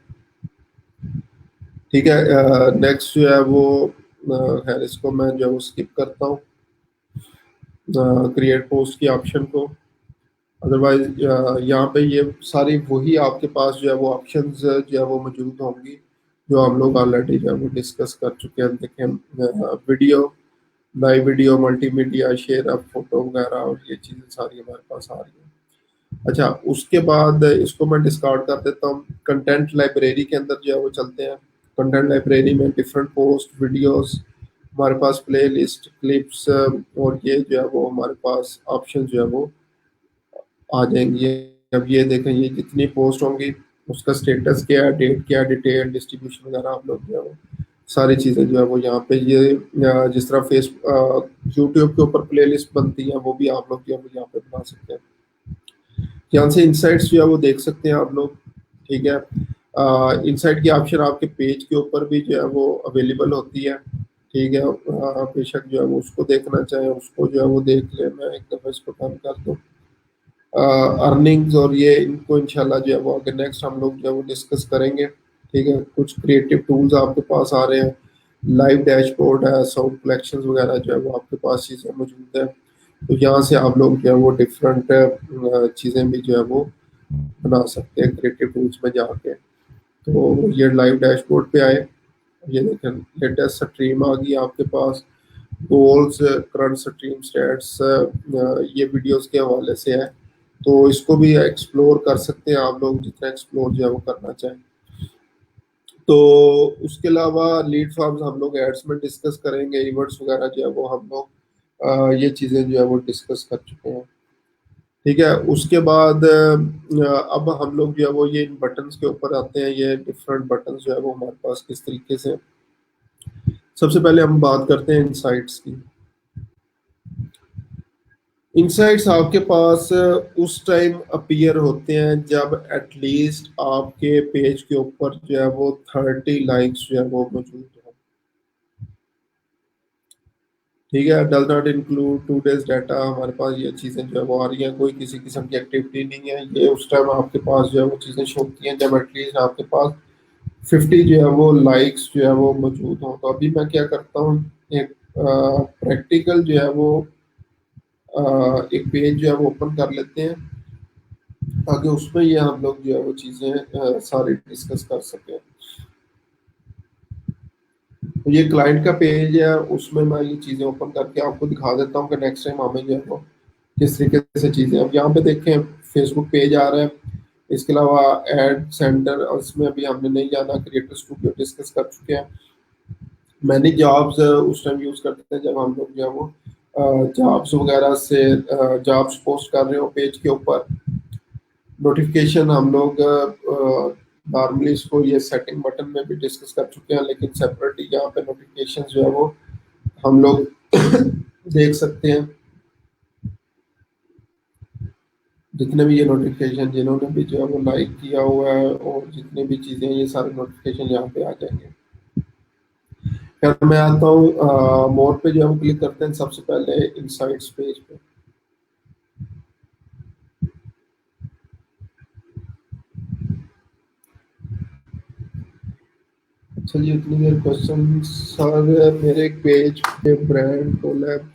ठीक है। नेक्स्ट जो है वो खैर इसको मैं जो है वो स्किप करता हूँ क्रिएट पोस्ट की ऑप्शन को। अदरवाइज यहाँ पे ये सारी वही आपके पास जो है वो ऑप्शंस जो है वो मौजूद होंगी जो हम लोग ऑलरेडी जो है वो डिस्कस कर चुके हैं। देखें video, live video, multimedia, share up photo वगैरह और ये चीज़ें सारी हमारे पास आ रही हैं। अच्छा, उसके बाद इसको मैं डिस्कार्ड कर देता हूँ। कंटेंट लाइब्रेरी के अंदर जो है वो चलते हैं। कंटेंट लाइब्रेरी में डिफरेंट पोस्ट वीडियोस, हमारे पास प्ले लिस्ट, क्लिप्स और ये जो है वो हमारे पास ऑप्शन जो है वो आ जाएंगी। अब ये देखें ये जितनी पोस्ट होंगी उसका स्टेटस क्या है, डेट क्या है, डिटेल, डिस्ट्रीब्यूशन वगैरह आप लोग जो है वो सारी चीज़ें जो है वो यहाँ पे ये जिस तरह यूट्यूब के ऊपर प्लेलिस्ट बनती है वो भी आप लोग जो है वो यहाँ पे बना सकते हैं। यहाँ से इंसाइट्स जो है वो देख सकते हैं आप लोग। ठीक है। इंसाइट की ऑप्शन आपके पेज के ऊपर भी जो है वो अवेलेबल होती है। ठीक है। बेशक जो है वो उसको देखना चाहें उसको जो है वो देख ले। मैं एक दफ़ा इसको बंद कर दूँ। अर्निंग्स और ये इनको इंशाल्लाह जो है वो आगे नेक्स्ट हम लोग जो है वो डिस्कस करेंगे। ठीक है। कुछ क्रिएटिव टूल्स आपके पास आ रहे हैं, लाइव डैशबोर्ड है, साउंड कलेक्शंस वगैरह जो है वो आपके पास चीज़ें मौजूद है। तो यहाँ से आप लोग जो है वो डिफरेंट चीज़ें भी जो है वो बना सकते हैं क्रिएटिव टूल्स में जाके। तो ये लाइव डैशबोर्ड पे आए, ये देखें लेटेस्ट स्ट्रीम आ गई आपके पास। गोल्स, करंट स्ट्रीम स्टेट्स, ये वीडियोस के हवाले से है, तो इसको भी एक्सप्लोर कर सकते हैं आप लोग, जितना एक्सप्लोर जो है वो करना चाहें। तो उसके अलावा लीड फार्म्स हम लोग एड्स में डिस्कस करेंगे, इवेंट्स वगैरह जो है वो हम लोग ये चीज़ें जो है वो डिस्कस कर चुके हैं। ठीक है, उसके बाद अब हम लोग जो है वो ये इन बटन्स के ऊपर आते हैं। ये डिफरेंट बटन्स जो है वो हमारे पास किस तरीके से। सबसे पहले हम बात करते हैं इनसाइट्स की। इनसाइट्स आपके पास उस टाइम अपीयर होते हैं जब एटलीस्ट आपके पेज के ऊपर जो है वो 30 लाइक्स जो है वो मौजूद हो। ठीक है, does not include 2 days data. हमारे पास ये चीज़ें जो है वो आ रही हैं, कोई किसी किस्म की एक्टिविटी नहीं है। ये उस टाइम आपके पास जो है वो चीज़ें शो होती हैं जब एटलीस्ट आपके पास 50 जो है वो लाइक्स जो है वो मौजूद हो। तो अभी मैं क्या करता हूँ, एक प्रैक्टिकल जो है वो एक पेज जो है वो ओपन कर लेते हैं, ताकि उसमें ये हम लोग जो है वो चीज़ें सारी डिस्कस कर सकें। तो ये क्लाइंट का पेज है, उसमें मैं ये चीज़ें ओपन करके आपको दिखा देता हूँ कि नेक्स्ट टाइम हमें जो है वो किस तरीके से चीज़ें। अब यहाँ पे देखें फेसबुक पेज आ रहा है, इसके अलावा एड सेंटर, और इसमें अभी हमने नहीं जाना, क्रिएटर स्टूडियो डिस्कस कर चुके हैं। मैंने जॉब्स उस टाइम यूज़ करते थे जब हम लोग जो है वो जॉब्स वगैरह से जॉब्स पोस्ट कर रहे हो पेज के ऊपर। नोटिफिकेशन हम लोग नॉर्मली इसको ये सेटिंग बटन में भी डिस्कस कर चुके हैं, लेकिन सेपरेटली यहाँ पे नोटिफिकेशन जो है वो हम लोग देख सकते हैं। जितने भी ये नोटिफिकेशन जिन्होंने भी जो है वो लाइक किया हुआ है और जितनी भी चीज़ें, ये सारे नोटिफिकेशन यहाँ पे आ जाएंगे। फिर मैं आता हूँ मोर पे, जो हम क्लिक करते हैं सबसे पहले इनसाइट्स पेज पे। चलिए, इतनी देर क्वेश्चन सर। मेरे पेज पे ब्रांड कोलैब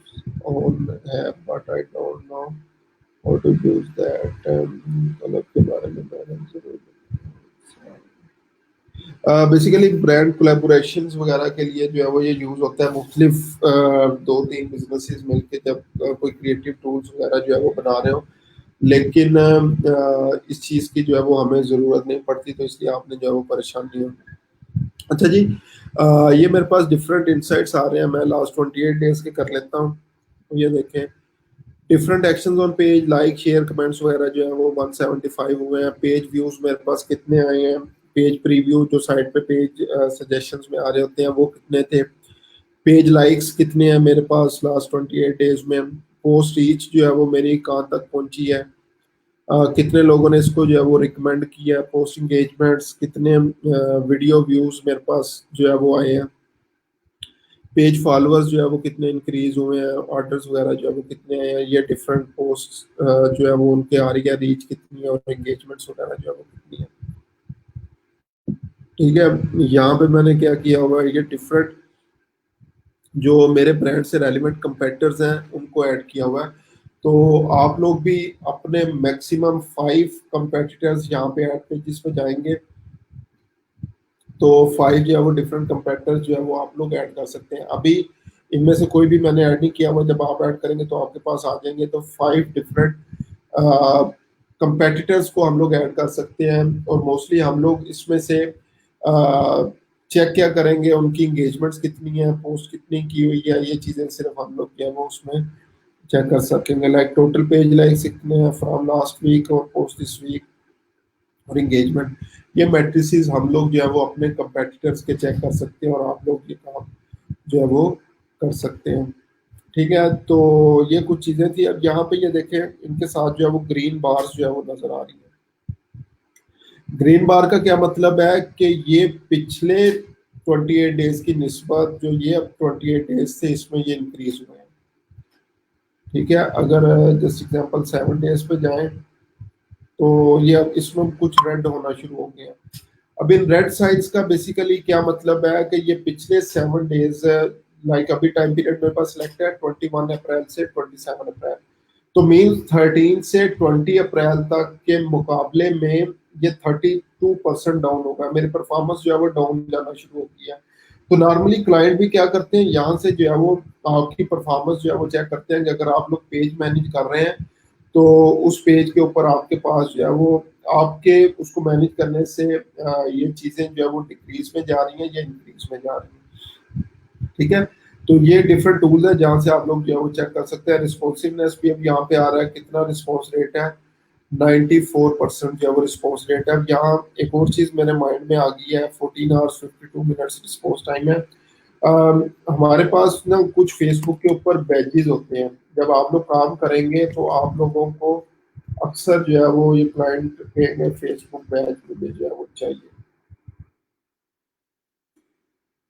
ऑन है, but I don't know how to use that. Collab के बारे में मैंने जरूर बेसिकली ब्रांड कोलैबोरेशंस वगैरह के लिए जो है वो ये यूज़ होता है। मुख्तलिफ 2-3 बिजनेसेस मिलके जब कोई क्रिएटिव टूल्स वगैरह जो है वो बना रहे हो, लेकिन इस चीज़ की जो है वो हमें ज़रूरत नहीं पड़ती, तो इसलिए आपने जो है वो परेशान नहीं होना। अच्छा जी, ये मेरे पास डिफरेंट इंसाइट्स आ रहे हैं, मैं लास्ट 28 डेज के कर लेता हूँ। तो ये देखें, different actions on page, like share comments वगैरह जो है वो 175 हुए हैं। पेज व्यूज मेरे पास कितने आए हैं, पेज प्रीव्यू जो साइड पे पेज सजेशंस में आ रहे होते हैं वो कितने थे, पेज लाइक्स कितने हैं मेरे पास लास्ट 28 डेज में, पोस्ट रीच जो है वो मेरी कहाँ तक पहुंची है, कितने लोगों ने इसको जो है वो रिकमेंड किया, पोस्ट इंगेजमेंट्स कितने, वीडियो व्यूज मेरे पास जो है वो आए हैं, पेज फॉलोअर्स जो है वो कितने इंक्रीज हुए हैं, ऑर्डर्स वगैरह जो है वो कितने हैं, ये डिफरेंट पोस्ट जो है वो उनके आ रही है, रीच कितनी है और एंगेजमेंट्स वगैरह जो है वो कितनी है। ठीक है, यहाँ पे मैंने क्या किया हुआ है, ये डिफरेंट जो मेरे ब्रांड से रेलिवेंट कंपेटिटर्स हैं उनको ऐड किया हुआ है। तो आप लोग भी अपने मैक्सिमम 5 कंपेटिटर्स यहाँ पे ऐड पेजेस पे जाएंगे, तो 5 जो है वो डिफरेंट कंपेटिटर्स जो है वो आप लोग ऐड कर सकते हैं। अभी इनमें से कोई भी मैंने ऐड नहीं किया हुआ, जब आप ऐड करेंगे तो आपके पास आ जाएंगे। तो 5 डिफरेंट कंपेटिटर्स को हम लोग ऐड कर सकते हैं, और मोस्टली हम लोग इसमें से चेक क्या करेंगे, उनकी इंगेजमेंट्स कितनी है, पोस्ट कितनी की हुई है, ये चीज़ें सिर्फ हम लोग जो है वो उसमें चेक कर सकेंगे। लाइक टोटल पेज लाइक्स कितने हैं फ्रॉम लास्ट वीक और पोस्ट दिस वीक, और इंगेजमेंट। ये मैट्रिसेस हम लोग जो है वो अपने कंपेटिटर्स के चेक कर सकते हैं, और आप लोग ये काम जो है वो कर सकते हैं। ठीक है, तो ये कुछ चीज़ें थी। अब यहाँ पे ये देखें, इनके साथ जो है वो ग्रीन बार्स जो है वो नज़र आ रही है। ग्रीन बार का क्या मतलब है कि ये पिछले 28 डेज की निस्बत जो ये अब 28 डेज से इसमें ये इंक्रीज हुए हैं। ठीक है, अगर जस्ट एग्जांपल 7 डेज पे जाएं, तो ये अब इसमें कुछ रेड होना शुरू हो गया। अब इन रेड साइज का बेसिकली क्या मतलब है कि ये पिछले 7 डेज, लाइक अभी टाइम पीरियड मेरे पास सिलेक्ट है 21 अप्रैल से 27 अप्रैल, तो मीन 13 से 20 अप्रैल तक के मुकाबले में ये 32% डाउन होगा। मेरी परफॉर्मेंस जो है वो डाउन जाना शुरू हो गया। तो नॉर्मली क्लाइंट भी क्या करते हैं, यहाँ से जो है वो आपकी परफॉर्मेंस जो है वो चेक करते हैं कि अगर आप लोग पेज मैनेज कर रहे हैं तो उस पेज के ऊपर आपके पास जो है वो आपके उसको मैनेज करने से ये चीजें जो है वो डिक्रीज में जा रही हैं या इंक्रीज में जा रही हैं। ठीक है, तो ये डिफरेंट टूल्स है जहाँ से आप लोग जो है वो चेक कर सकते हैं। रिस्पॉन्सिवनेस भी अब यहाँ पे आ रहा है, कितना रिस्पॉन्स रेट है, 94% जो है वो रिस्पॉन्स रेट है। अब यहाँ एक और चीज मेरे माइंड में आ गई है, 14 hours 52 minutes रिस्पॉन्स टाइम है। हमारे पास ना कुछ फेसबुक के ऊपर बैजेस होते हैं, जब आप लोग काम करेंगे तो आप लोगों को अक्सर जो है वो ये क्लाइंट के फेसबुक बैज मुझे जो है वो चाहिए।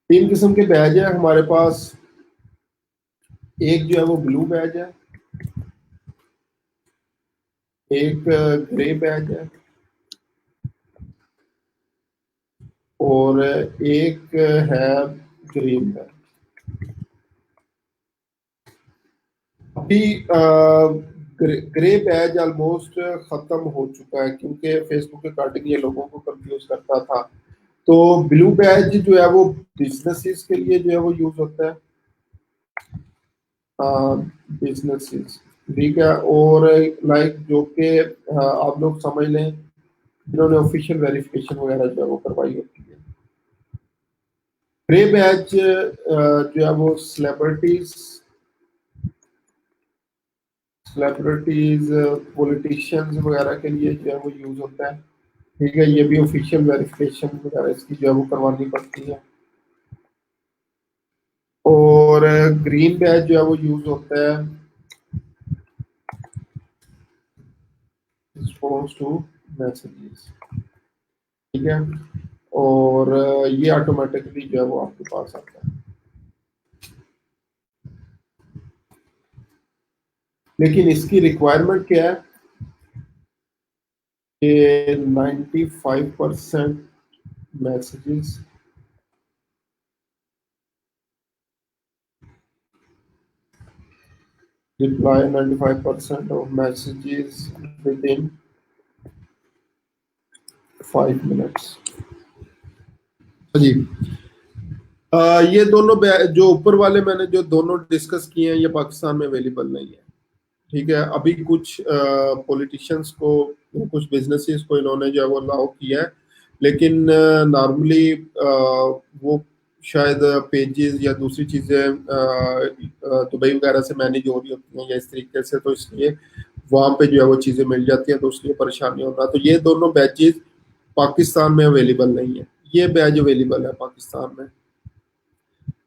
3 किस्म के बैज है हमारे पास। एक जो है वो ब्लू बैज है, एक ग्रे बैज है, और एक है ग्रीन बैज। अभी ग्रे बैज ऑलमोस्ट खत्म हो चुका है क्योंकि फेसबुक के अकॉर्डिंग ये लोगों को कंफ्यूज करता था। तो ब्लू बैज जो है वो बिजनेसेस के लिए जो है वो यूज होता है, बिजनेसेस। ठीक है, और लाइक जो कि आप लोग समझ लें जिन्होंने ऑफिशियल वेरिफिकेशन वगैरह जो है वो करवाई होती है। ग्रे बैच जो है वो सेलिब्रिटीज पॉलिटिशियंस वगैरह के लिए जो है वो यूज होता है। ठीक है, ये भी ऑफिशियल वेरिफिकेशन वगैरह इसकी जो है वो करवानी पड़ती है। और ग्रीन बैच जो है वो यूज होता है रिस्पॉन्स टू मैसेजेस। ठीक है, और ये ऑटोमेटिकली जो है वो आपके पास आता है। लेकिन इसकी रिक्वायरमेंट क्या है कि 95% messages reply 95% of messages within 5 minutes। जी, ये दोनों जो ऊपर वाले मैंने जो दोनों डिस्कस किए हैं ये पाकिस्तान में अवेलेबल नहीं है। ठीक है, अभी कुछ पॉलिटिशियंस को, कुछ बिजनेसेस को इन्होंने जो है वो अलाउ किया है, लेकिन नॉर्मली वो शायद पेजेस या दूसरी चीज़ें दुबई वगैरह से मैनेज हो रही होती हैं या इस तरीके से, तो इसलिए वहाँ पे जो है वो चीज़ें मिल जाती हैं, तो उसलिए परेशानी होना। तो ये दोनों बैचेज पाकिस्तान में अवेलेबल नहीं है, ये बैच अवेलेबल है पाकिस्तान में।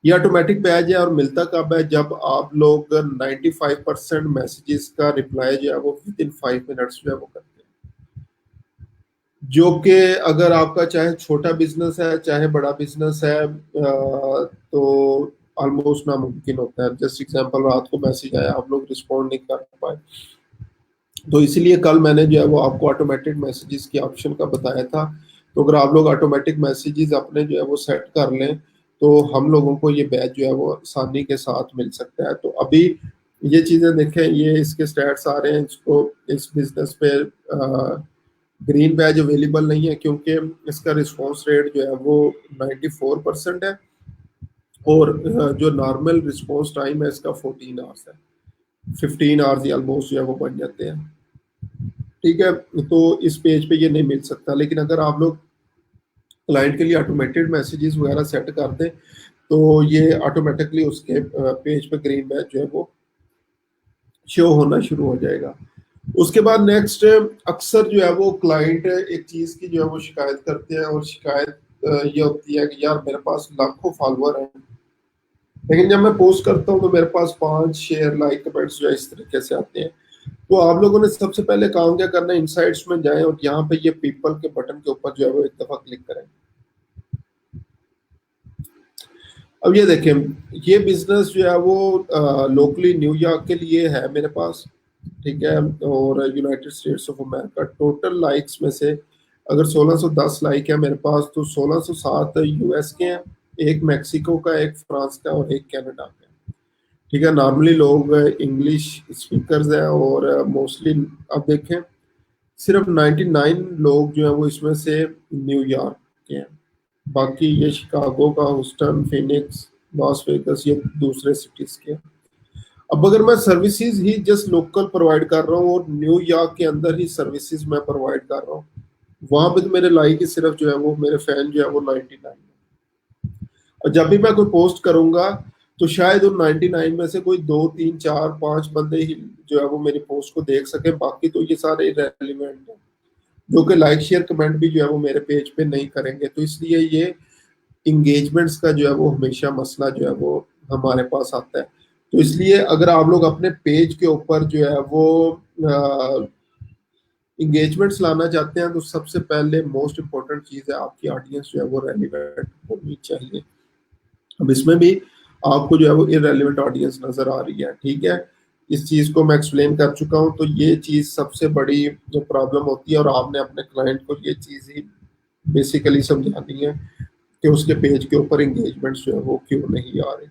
ये ऑटोमेटिक बैच है और मिलता कब है, जब आप लोग 95% मैसेजेस का रिप्लाई जो है वो विद इन 5 मिनट्स जो है वो करते हैं। जो कि अगर आपका चाहे छोटा बिजनेस है चाहे बड़ा बिजनेस है तो ऑलमोस्ट नामुमकिन होता है। जस्ट एग्जांपल, रात को मैसेज आया, आप लोग रिस्पॉन्ड नहीं कर पाए, तो इसलिए कल मैंने जो है वो आपको ऑटोमेटिक मैसेजेस की ऑप्शन का बताया था। तो अगर आप लोग ऑटोमेटिक मैसेजेस अपने जो है वो सेट कर लें तो हम लोगों को ये बैच जो है वो आसानी के साथ मिल सकता है। तो अभी ये चीज़ें देखें, ये इसके स्टैट्स आ रहे हैं, इसको इस बिजनेस पे ग्रीन बैच अवेलेबल नहीं है क्योंकि इसका रिस्पॉन्स रेट जो है वो 94% है, और जो नॉर्मल रिस्पॉन्स टाइम है इसका 14 आवर्स है। 15 आवर्स ऑलमोस्ट जो है वो बन जाते हैं। ठीक है, तो इस पेज पे ये नहीं मिल सकता, लेकिन अगर आप लोग क्लाइंट के लिए ऑटोमेटेड मैसेजेस वगैरह सेट कर दें तो ये ऑटोमेटिकली उसके पेज पे ग्रीन बैच जो है वो शो होना शुरू हो जाएगा। उसके बाद नेक्स्ट, अक्सर जो है वो क्लाइंट एक चीज की जो है वो शिकायत करते हैं, और शिकायत ये होती है कि यार मेरे पास लाखों फॉलोअर हैं, लेकिन जब मैं पोस्ट करता हूँ तो मेरे पास 5 शेयर लाइक कमेंट्स जो है इस तरीके से आते हैं। तो आप लोगों ने सबसे पहले काम क्या करना है, इनसाइट्स में जाएं और यहाँ पे ये पीपल के बटन के ऊपर जो है वो एक दफा क्लिक करें। अब ये देखें, ये बिजनेस जो है वो लोकली न्यूयॉर्क के लिए है मेरे पास। ठीक है, और United states of America, total likes में से अगर 1610 लाइक है मेरे पास तो 1607 यूएस के हैं, एक मैक्सिको का, एक फ्रांस का और एक कनाडा का। ठीक है, नॉर्मली लोग इंग्लिश स्पीकर्स हैं, और मोस्टली अब देखें सिर्फ 99 लोग जो है वो इसमें से न्यूयॉर्क के हैं। बाकी ये शिकागो का, ह्यूस्टन, फिनिक्स, लॉस वेगस, ये दूसरे सिटीज के। अब अगर मैं सर्विसेज ही जस्ट लोकल प्रोवाइड कर रहा हूँ और न्यूयॉर्क के अंदर ही सर्विसेज मैं प्रोवाइड कर रहा हूँ, वहां पे तो मेरे लाइक ही सिर्फ जो है वो मेरे फैन जो है वो 99 है। और जब भी मैं कोई पोस्ट करूंगा तो शायद उन 99 में से कोई दो तीन चार पांच बंदे ही जो है वो मेरी पोस्ट को देख सके, बाकी तो ये सारे इरेलीवेंट है, जो कि लाइक शेयर कमेंट भी जो है वो मेरे पेज पे नहीं करेंगे। तो इसलिए ये इंगेजमेंट्स का जो है वो हमेशा मसला जो है वो हमारे पास आता है। तो इसलिए अगर आप लोग अपने पेज के ऊपर जो है वो इंगेजमेंट्स लाना चाहते हैं, तो सबसे पहले मोस्ट इम्पोर्टेंट चीज़ है आपकी ऑडियंस जो है वो रेलिवेंट होनी चाहिए। अब इसमें भी आपको जो है वो इरेलीवेंट ऑडियंस नजर आ रही है, ठीक है। इस चीज को मैं एक्सप्लेन कर चुका हूँ, तो ये चीज सबसे बड़ी जो प्रॉब्लम होती है, और आपने अपने क्लाइंट को ये चीज ही बेसिकली समझानी है कि उसके पेज के ऊपर एंगेजमेंट जो है वो क्यों नहीं आ रहे।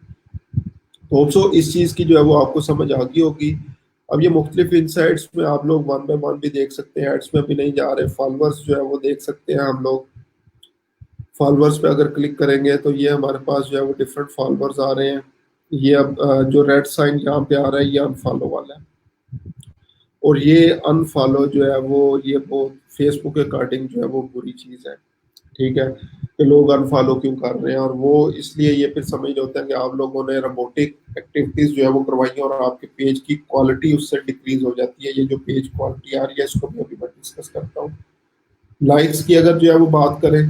तो ऑल्सो इस चीज की जो है वो आपको समझ आ गई होगी। अब ये मुख्तलिफ इनसाइट्स में आप लोग वन बाय वन भी देख सकते हैं, एड्स में भी नहीं जा रहे, फॉलोअर्स जो है वो देख सकते हैं हम लोग। फॉलोअर्स पे अगर क्लिक करेंगे तो ये हमारे पास जो है वो डिफरेंट फॉलोअर्स आ रहे हैं। ये अब जो रेड साइन यहाँ पे आ रहा है ये अनफॉलो वाला है, और ये अनफॉलो जो है वो ये बहुत फेसबुक के अकॉर्डिंग जो है वो बुरी चीज़ है, ठीक है, कि लोग अनफॉलो क्यों कर रहे हैं। और वो इसलिए ये फिर समझ रहे होते हैं कि आप लोगों ने रोबोटिक एक्टिविटीज जो है वो करवाई है, और आपके पेज की क्वालिटी उससे डिक्रीज हो जाती है। ये जो पेज क्वालिटी आ रही है इसको भी अभी मैं डिस्कस करता हूँ। लाइक्स की अगर जो है वो बात करें,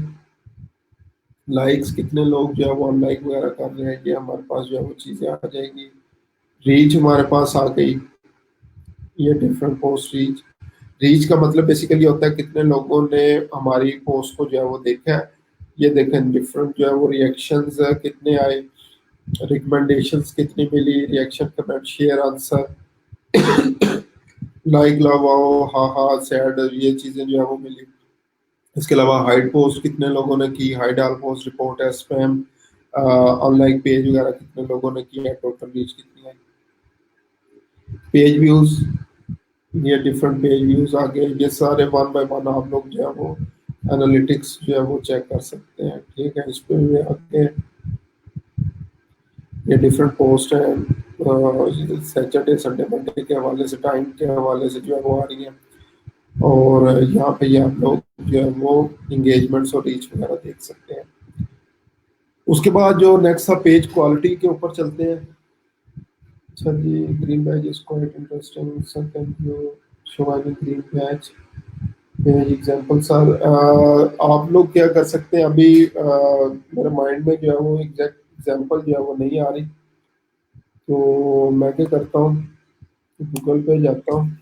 लाइक्स कितने लोग जो है वो अनलाइक वगैरह कर रहे हैं, ये हमारे पास जो है वो चीज़ें आ जाएंगी। रीच हमारे पास आ गई, ये डिफरेंट पोस्ट रीच। रीच का मतलब बेसिकली होता है कितने लोगों ने हमारी पोस्ट को जो है वो देखा है। ये देखें डिफरेंट जो है वो रिएक्शंस कितने आए, रिकमेंडेशंस कितनी मिली, reaction comment share answer, like love आओ हा हा सैड, ये चीज़ें जो है वो मिली। इसके अलावा हाइड पोस्ट कितने लोगों ने की, हाइड आल पोस्ट रिपोर्ट है स्पैम, ऑनलाइन पेज वगैरह कितने लोगों ने किया, टोटल रीच कितनी है। पेज व्यूज, ये डिफरेंट पेज व्यूज आ गए, ये सारे वन बाय वन आप लोग जो है वो एनालिटिक्स जो है वो चेक कर सकते हैं, ठीक है। इस पे भी आके ये डिफरेंट पोस्ट है सैटरडे संडे मंडे के हवाले से, टाइम के हवाले से जो है वो आ रही है। और यहाँ पे ये आप लोग जो है वो इंगेजमेंट्स और रीच वगैरह देख सकते हैं। उसके बाद जो नेक्स्ट था पेज क्वालिटी के ऊपर चलते हैं। अच्छा जी, green badge is quite interesting sir, can you show any green badge page example sir. आप लोग क्या कर सकते हैं, अभी मेरे माइंड में जो है वो एग्जैक्ट एग्जांपल जो है वो नहीं आ रही, तो मैं क्या करता हूँ, गूगल पे जाता हूँ।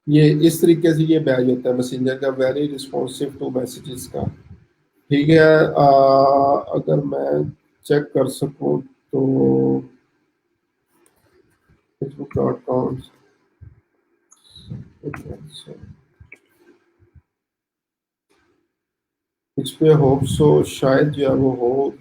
ये इस तरीके से ये बैज होता है मैसेंजर का, वेरी रिस्पॉन्सिव टू मैसेजेस का, ठीक है। अगर मैं चेक कर सकूँ तो facebook.com इस पे होप सो शायद जो है वो हो।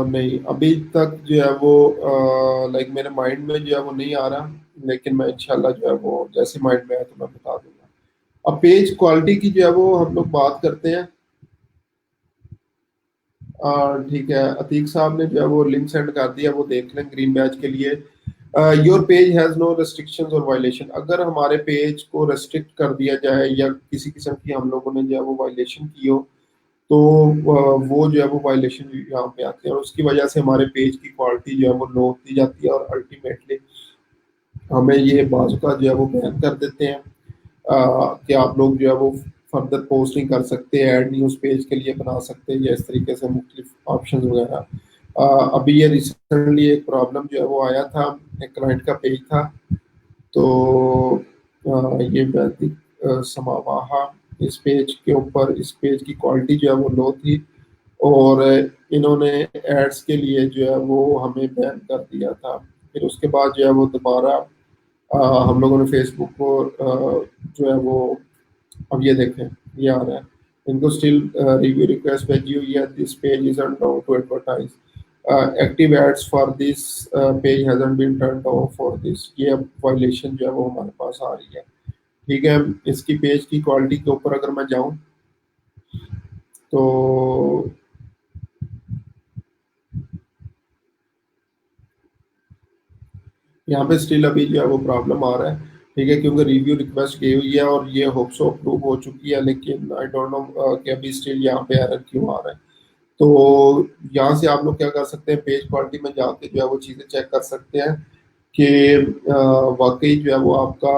नहीं अभी तक जो है वो लाइक मेरे माइंड में जो है वो नहीं आ रहा, लेकिन मैं इंशाल्लाह जो है वो जैसे माइंड में आया तो मैं बता दूंगा। अब पेज क्वालिटी की जो है वो हम लोग बात करते हैं। ठीक है, अतीक साहब ने जो है वो लिंक सेंड कर दिया, वो देख लें ग्रीन बैच के लिए। Your page has no restrictions और वायलेशन, अगर हमारे पेज को रेस्ट्रिक्ट कर दिया जाए या किसी किस्म की हम लोगों ने जो है वो वायलेशन की हो, तो वो जो है वो वायलेशन यहाँ पे आते हैं, और उसकी वजह से हमारे पेज की क्वालिटी जो है वो लो होती जाती है, और अल्टीमेटली हमें ये बाजू का जो है वो बैन कर देते हैं कि आप लोग जो है वो फर्दर पोस्ट नहीं कर सकते, ऐड न्यूज़ पेज के लिए बना सकते या इस तरीके से मुख्तलिफ ऑप्शन वगैरह। अभी ये रिसेंटली एक प्रॉब्लम जो है वो आया था, एक क्लाइंट का पेज था, तो ये वैदिक समावाहा, इस पेज के ऊपर इस पेज की क्वालिटी जो है वो लो थी, और इन्होंने एड्स के लिए जो है वो हमें बैन कर दिया था। फिर उसके बाद जो है वो दोबारा हम लोगों ने फेसबुक को जो है वो, अब ये देखें, ये आ रहा है, इनको स्टिल रिव्यू रिक्वेस्ट भेजी हुई है, this page is unallowed to advertise, active ads for this page hasn't been turned off for this, ये अब वायलेशन जो है वो हमारे पास आ रही है। ठीक है, इसकी पेज की क्वालिटी के ऊपर अगर मैं जाऊं तो यहाँ पे स्टिल अभी जो है वो प्रॉब्लम आ रहा है। ठीक है, क्योंकि रिव्यू रिक्वेस्ट गई हुई है और ये होप्सो अप्रूव हो चुकी है, लेकिन आई डोंट नो कि अभी स्टिल यहाँ पे एरर क्यों आ रहा है। तो यहाँ से आप लोग क्या कर सकते हैं, पेज क्वालिटी में जाके जो है वो चीज़ें चेक कर सकते हैं कि वाकई जो है वो आपका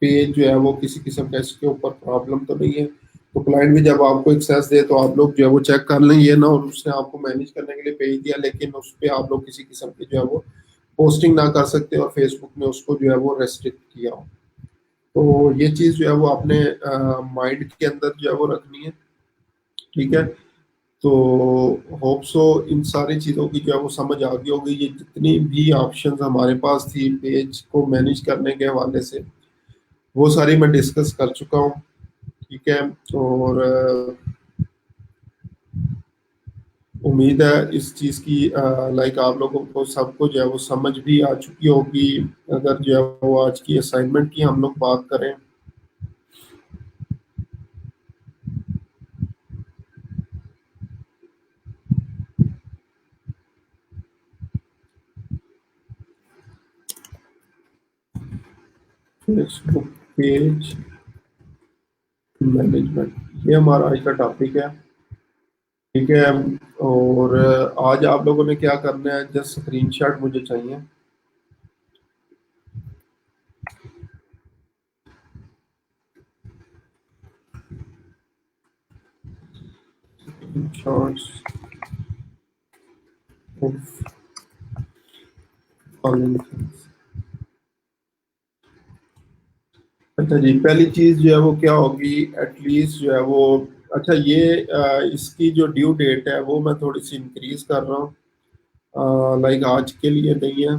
पेज जो है वो किसी किस्म का इसके ऊपर प्रॉब्लम तो नहीं है। तो क्लाइंट भी जब आपको एक्सेस दे तो आप लोग जो है वो चेक कर लें, ये ना, और उसने आपको मैनेज करने के लिए पेज दिया लेकिन उस पर आप लोग किसी किस्म की जो है वो पोस्टिंग ना कर सकते और फेसबुक ने उसको जो है वो रेस्ट्रिक्ट किया हो। तो ये चीज़ जो है वो अपने माइंड के अंदर जो है वो रखनी है। ठीक है, तो होप सो इन सारी चीज़ों की जो है वो समझ आ गई होगी। ये जितनी भी ऑप्शंस हमारे पास थी पेज को मैनेज करने के हवाले से, वो सारी मैं डिस्कस कर चुका हूँ। ठीक है, और उम्मीद है इस चीज़ की लाइक आप लोगों को सबको जो है वो समझ भी आ चुकी होगी। अगर जो है वो आज की असाइनमेंट की हम लोग बात करें, फेसबुक पेज मैनेजमेंट, ये हमारा आज का टॉपिक है। ठीक है, और आज आप लोगों ने क्या करना है, जस्ट स्क्रीनशॉट मुझे चाहिए। Shorts of following things. अच्छा जी, पहली चीज जो है वो क्या होगी, एटलीस्ट जो है वो, अच्छा ये इसकी जो ड्यू डेट है वो मैं थोड़ी सी इंक्रीज कर रहा हूँ, लाइक आज के लिए नहीं है,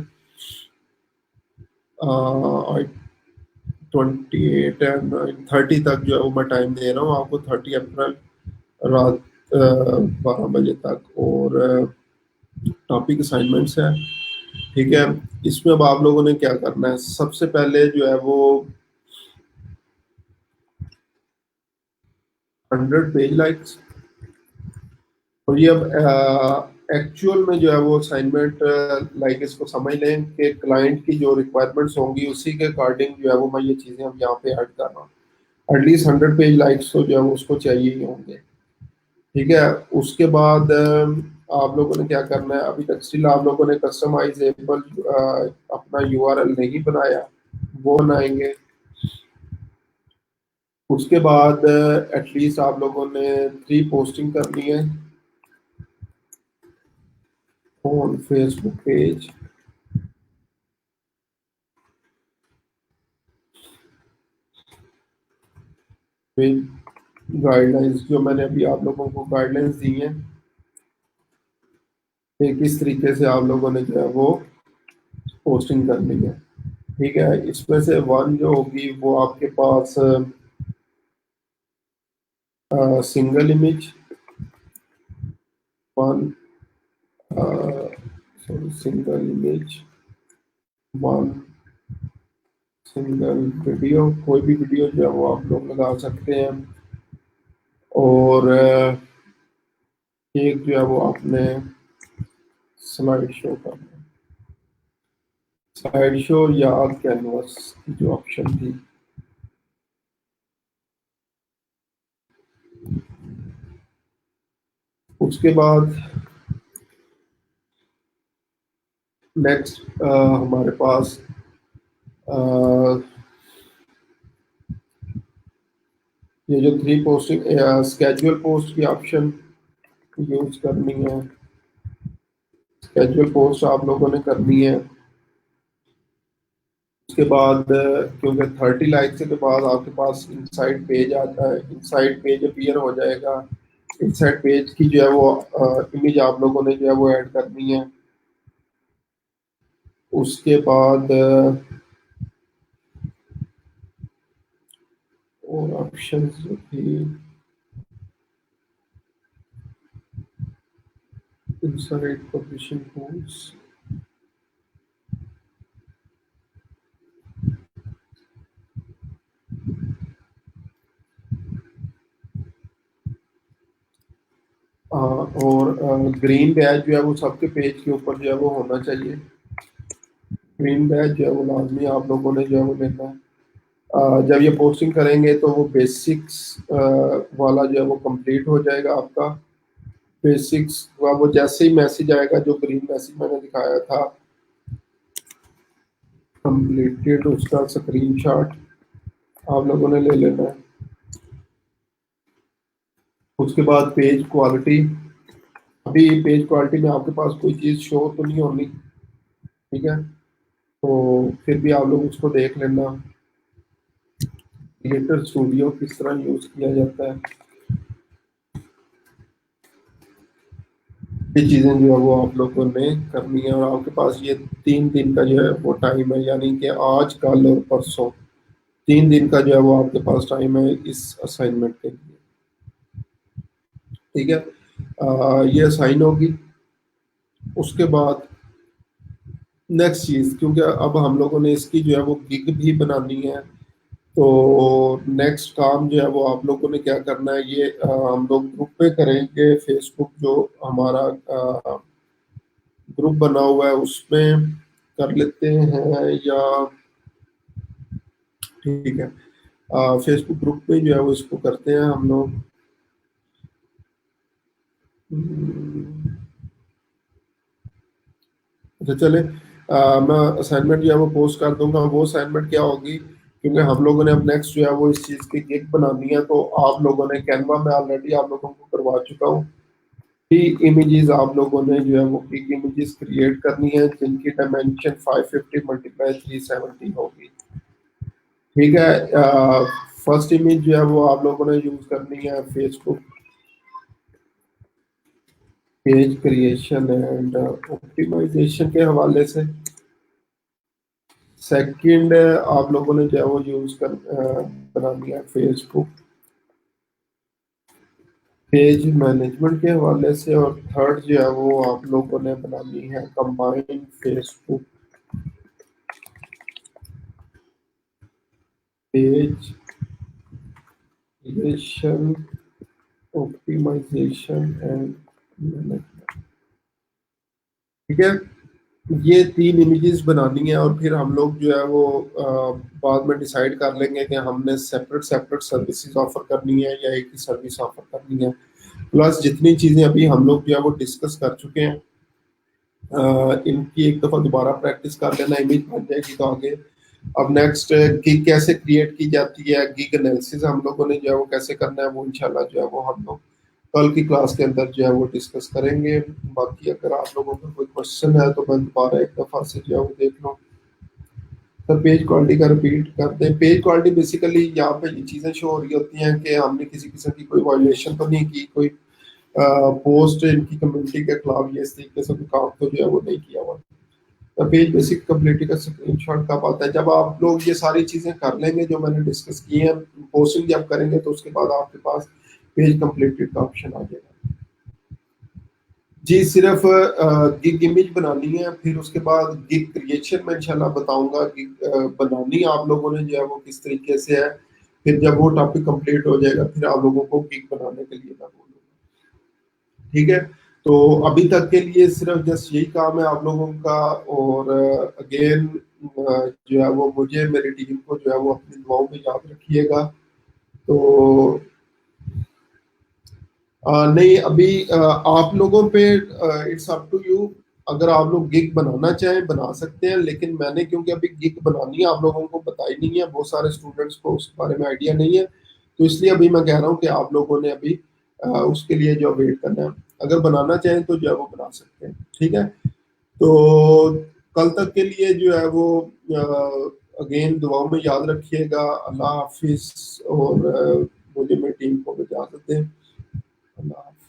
28 एंड 30 तक जो है वो मैं टाइम दे रहा हूँ आपको, 30 अप्रैल रात 12 बजे तक। और टॉपिक असाइनमेंट्स है। ठीक है, इसमें अब आप लोगों ने क्या करना है, सबसे पहले जो है वो 100 पेज लाइक्स, और ये अब एक्चुअल में जो है वो असाइनमेंट लाइक इसको समझ लें कि क्लाइंट की जो रिक्वायरमेंट्स होंगी उसी के अकॉर्डिंग जो है वो मैं ये चीज़ें अब यहाँ पे ऐड कर रहा हूँ। एटलीस्ट 100 पेज लाइक्स तो जो है वो उसको चाहिए ही होंगे। ठीक है, उसके बाद आप लोगों ने क्या करना है, अभी तक स्टिल आप लोगों ने कस्टमाइजेबल अपना यूआरएल नहीं बनाया, वो बनाएंगे। उसके बाद एटलीस्ट आप लोगों ने 3 पोस्टिंग करनी है on Facebook page with guidelines, जो मैंने अभी आप लोगों को गाइडलाइंस दी हैं कि किस तरीके से आप लोगों ने जो है वो पोस्टिंग करनी है। ठीक है, इसमें से वन जो होगी वो आपके पास single image, one sorry single image, one single video, कोई भी वीडियो जो है वो आप लोग लगा सकते हैं। और एक जो है वो आपने स्लाइड शो करना है, स्लाइड शो या कैनवस की जो ऑप्शन थी। उसके बाद नेक्स्ट हमारे पास ये जो 3 पोस्टिंग स्केजुअल पोस्ट की ऑप्शन यूज करनी है। स्केजुअल पोस्ट आप लोगों ने करनी है। उसके बाद क्योंकि 30 लाइक्स के बाद आपके पास इनसाइड पेज आता है, इनसाइड पेज अपीयर हो जाएगा। इनसाइड पेज की जो है वो इमेज आप लोगों ने जो है वो ऐड करनी है। उसके बाद और ऑप्शन जो थी, इनसाइड पब्लिशिंग टूल्स, और ग्रीन बैज जो है वो सबके पेज के ऊपर जो है वो होना चाहिए। ग्रीन बैज जो है वो लाजमी आप लोगों ने जो है वो लेना है। जब ये पोस्टिंग करेंगे तो वो बेसिक्स वाला जो है वो कंप्लीट हो जाएगा आपका। बेसिक्स का वो जैसे ही मैसेज आएगा, जो ग्रीन मैसेज मैंने दिखाया था कंप्लीटेड, उसका स्क्रीनशॉट आप लोगों ने ले लेना है। उसके बाद पेज क्वालिटी, अभी पेज क्वालिटी में आपके पास कोई चीज़ शो तो नहीं होनी, ठीक है, तो फिर भी आप लोग उसको देख लेना। क्रिएटर स्टूडियो किस तरह यूज़ किया जाता है, ये चीज़ें जो है वो आप लोगों ने करनी है। और आपके पास ये 3 दिन का जो है वो टाइम है, यानी कि आज, कल और परसों, 3 दिन का जो है वो आपके पास टाइम है इस असाइनमेंट के लिए, ठीक है। ये असाइन होगी। उसके बाद नेक्स्ट चीज़, क्योंकि अब हम लोगों ने इसकी जो है वो गिग भी बनानी है, तो नेक्स्ट काम जो है वो आप लोगों ने क्या करना है, ये हम लोग ग्रुप पे करेंगे। फेसबुक जो हमारा ग्रुप बना हुआ है उसमें कर लेते हैं, या ठीक है, फेसबुक ग्रुप में जो है वो इसको करते हैं हम लोग। अच्छा चले, मैं असाइनमेंट जो है वो पोस्ट कर दूंगा। वो असाइनमेंट क्या होगी, क्योंकि हम लोगों ने अब नेक्स्ट जो है वो इस चीज़ की गिग बनानी है, तो आप लोगों ने कैनवा में ऑलरेडी आप लोगों को करवा चुका हूँ। की इमेजेस आप लोगों ने जो है वो गिग इमेजेस क्रिएट करनी है, जिनकी डायमेंशन 550 मल्टीप्लाई 370 होगी, ठीक है। फर्स्ट इमेज जो है वो आप लोगों ने यूज करनी है Facebook page creation and optimisation के हवाले से। सेकंड आप लोगों ने जो है वो यूज कर बनानी है फेसबुक पेज मैनेजमेंट के हवाले से। और थर्ड जो है वो आप लोगों ने बनानी है combined Facebook page creation optimisation and management, ठीक है। ये 3 इमेजेस बनानी है, और फिर हम लोग जो है वो बाद में डिसाइड कर लेंगे कि हमने सेपरेट सेपरेट सर्विसेज ऑफर करनी है या एक ही सर्विस ऑफर करनी है। प्लस जितनी चीज़ें अभी हम लोग जो है वो डिस्कस कर चुके हैं, इनकी एक दफ़ा दोबारा प्रैक्टिस कर लेना, इमेज बन जाएगी तो आगे। अब नेक्स्ट गिग कैसे क्रिएट की जाती है, गिग एनालिसिस हम लोगों ने जो है वो कैसे करना है, वो इंशाल्लाह जो है वो हम लोग कल की क्लास के अंदर जो है वो डिस्कस करेंगे। बाकी अगर आप लोगों का कोई क्वेश्चन है तो मैं दोबारा एक दफ़ा से जो है वो देख लूँ। सर पेज क्वालिटी का रिपीट करते हैं। पेज क्वालिटी बेसिकली यहाँ पे ये चीज़ें शो हो रही होती हैं कि हमने किसी किस्म की कोई वायलेशन तो नहीं की, कोई पोस्ट इनकी कम्युनिटी के खिलाफ ये इस तरीके से कोई काम तो जो है वो नहीं किया हुआ। पेज बेसिक कम्युनिटी का स्क्रीनशॉट कब आता है, जब आप लोग ये सारी चीज़ें कर लेंगे जो मैंने डिस्कस की हैं। पोस्टिंग जब करेंगे तो उसके बाद आपके पास पेज कंप्लीटेड का ऑप्शन आ जाएगा जी। सिर्फ गिग इमेज बनानी है, फिर उसके बाद गिग क्रिएशन में इंशाल्लाह बताऊंगा। गिग बनानी आप लोगों ने जो है वो किस तरीके से है, फिर जब वो टॉपिक कंप्लीट हो जाएगा फिर आप लोगों को गिग बनाने के लिए मैं बोलूँगा, ठीक है। तो अभी तक के लिए सिर्फ जस्ट यही काम है आप लोगों का। और अगेन जो है वो मुझे, मेरी टीम को जो है वो अपनी दुआओं में याद रखिएगा। तो नहीं, अभी आप लोगों पे इट्स अप टू यू। अगर आप लोग गिग बनाना चाहें बना सकते हैं, लेकिन मैंने क्योंकि अभी गिग बनानी है आप लोगों को बताई नहीं है, बहुत सारे स्टूडेंट्स को उस बारे में आइडिया नहीं है, तो इसलिए अभी मैं कह रहा हूँ कि आप लोगों ने अभी उसके लिए जो वेट करना है। अगर बनाना चाहें तो जो है वो बना सकते हैं, ठीक है। तो कल तक के लिए जो है वो अगेन दुआओं में याद रखिएगा। अल्लाह हाफिज। और मुझे मेरी टीम को इजाज़त दें। अल्लाह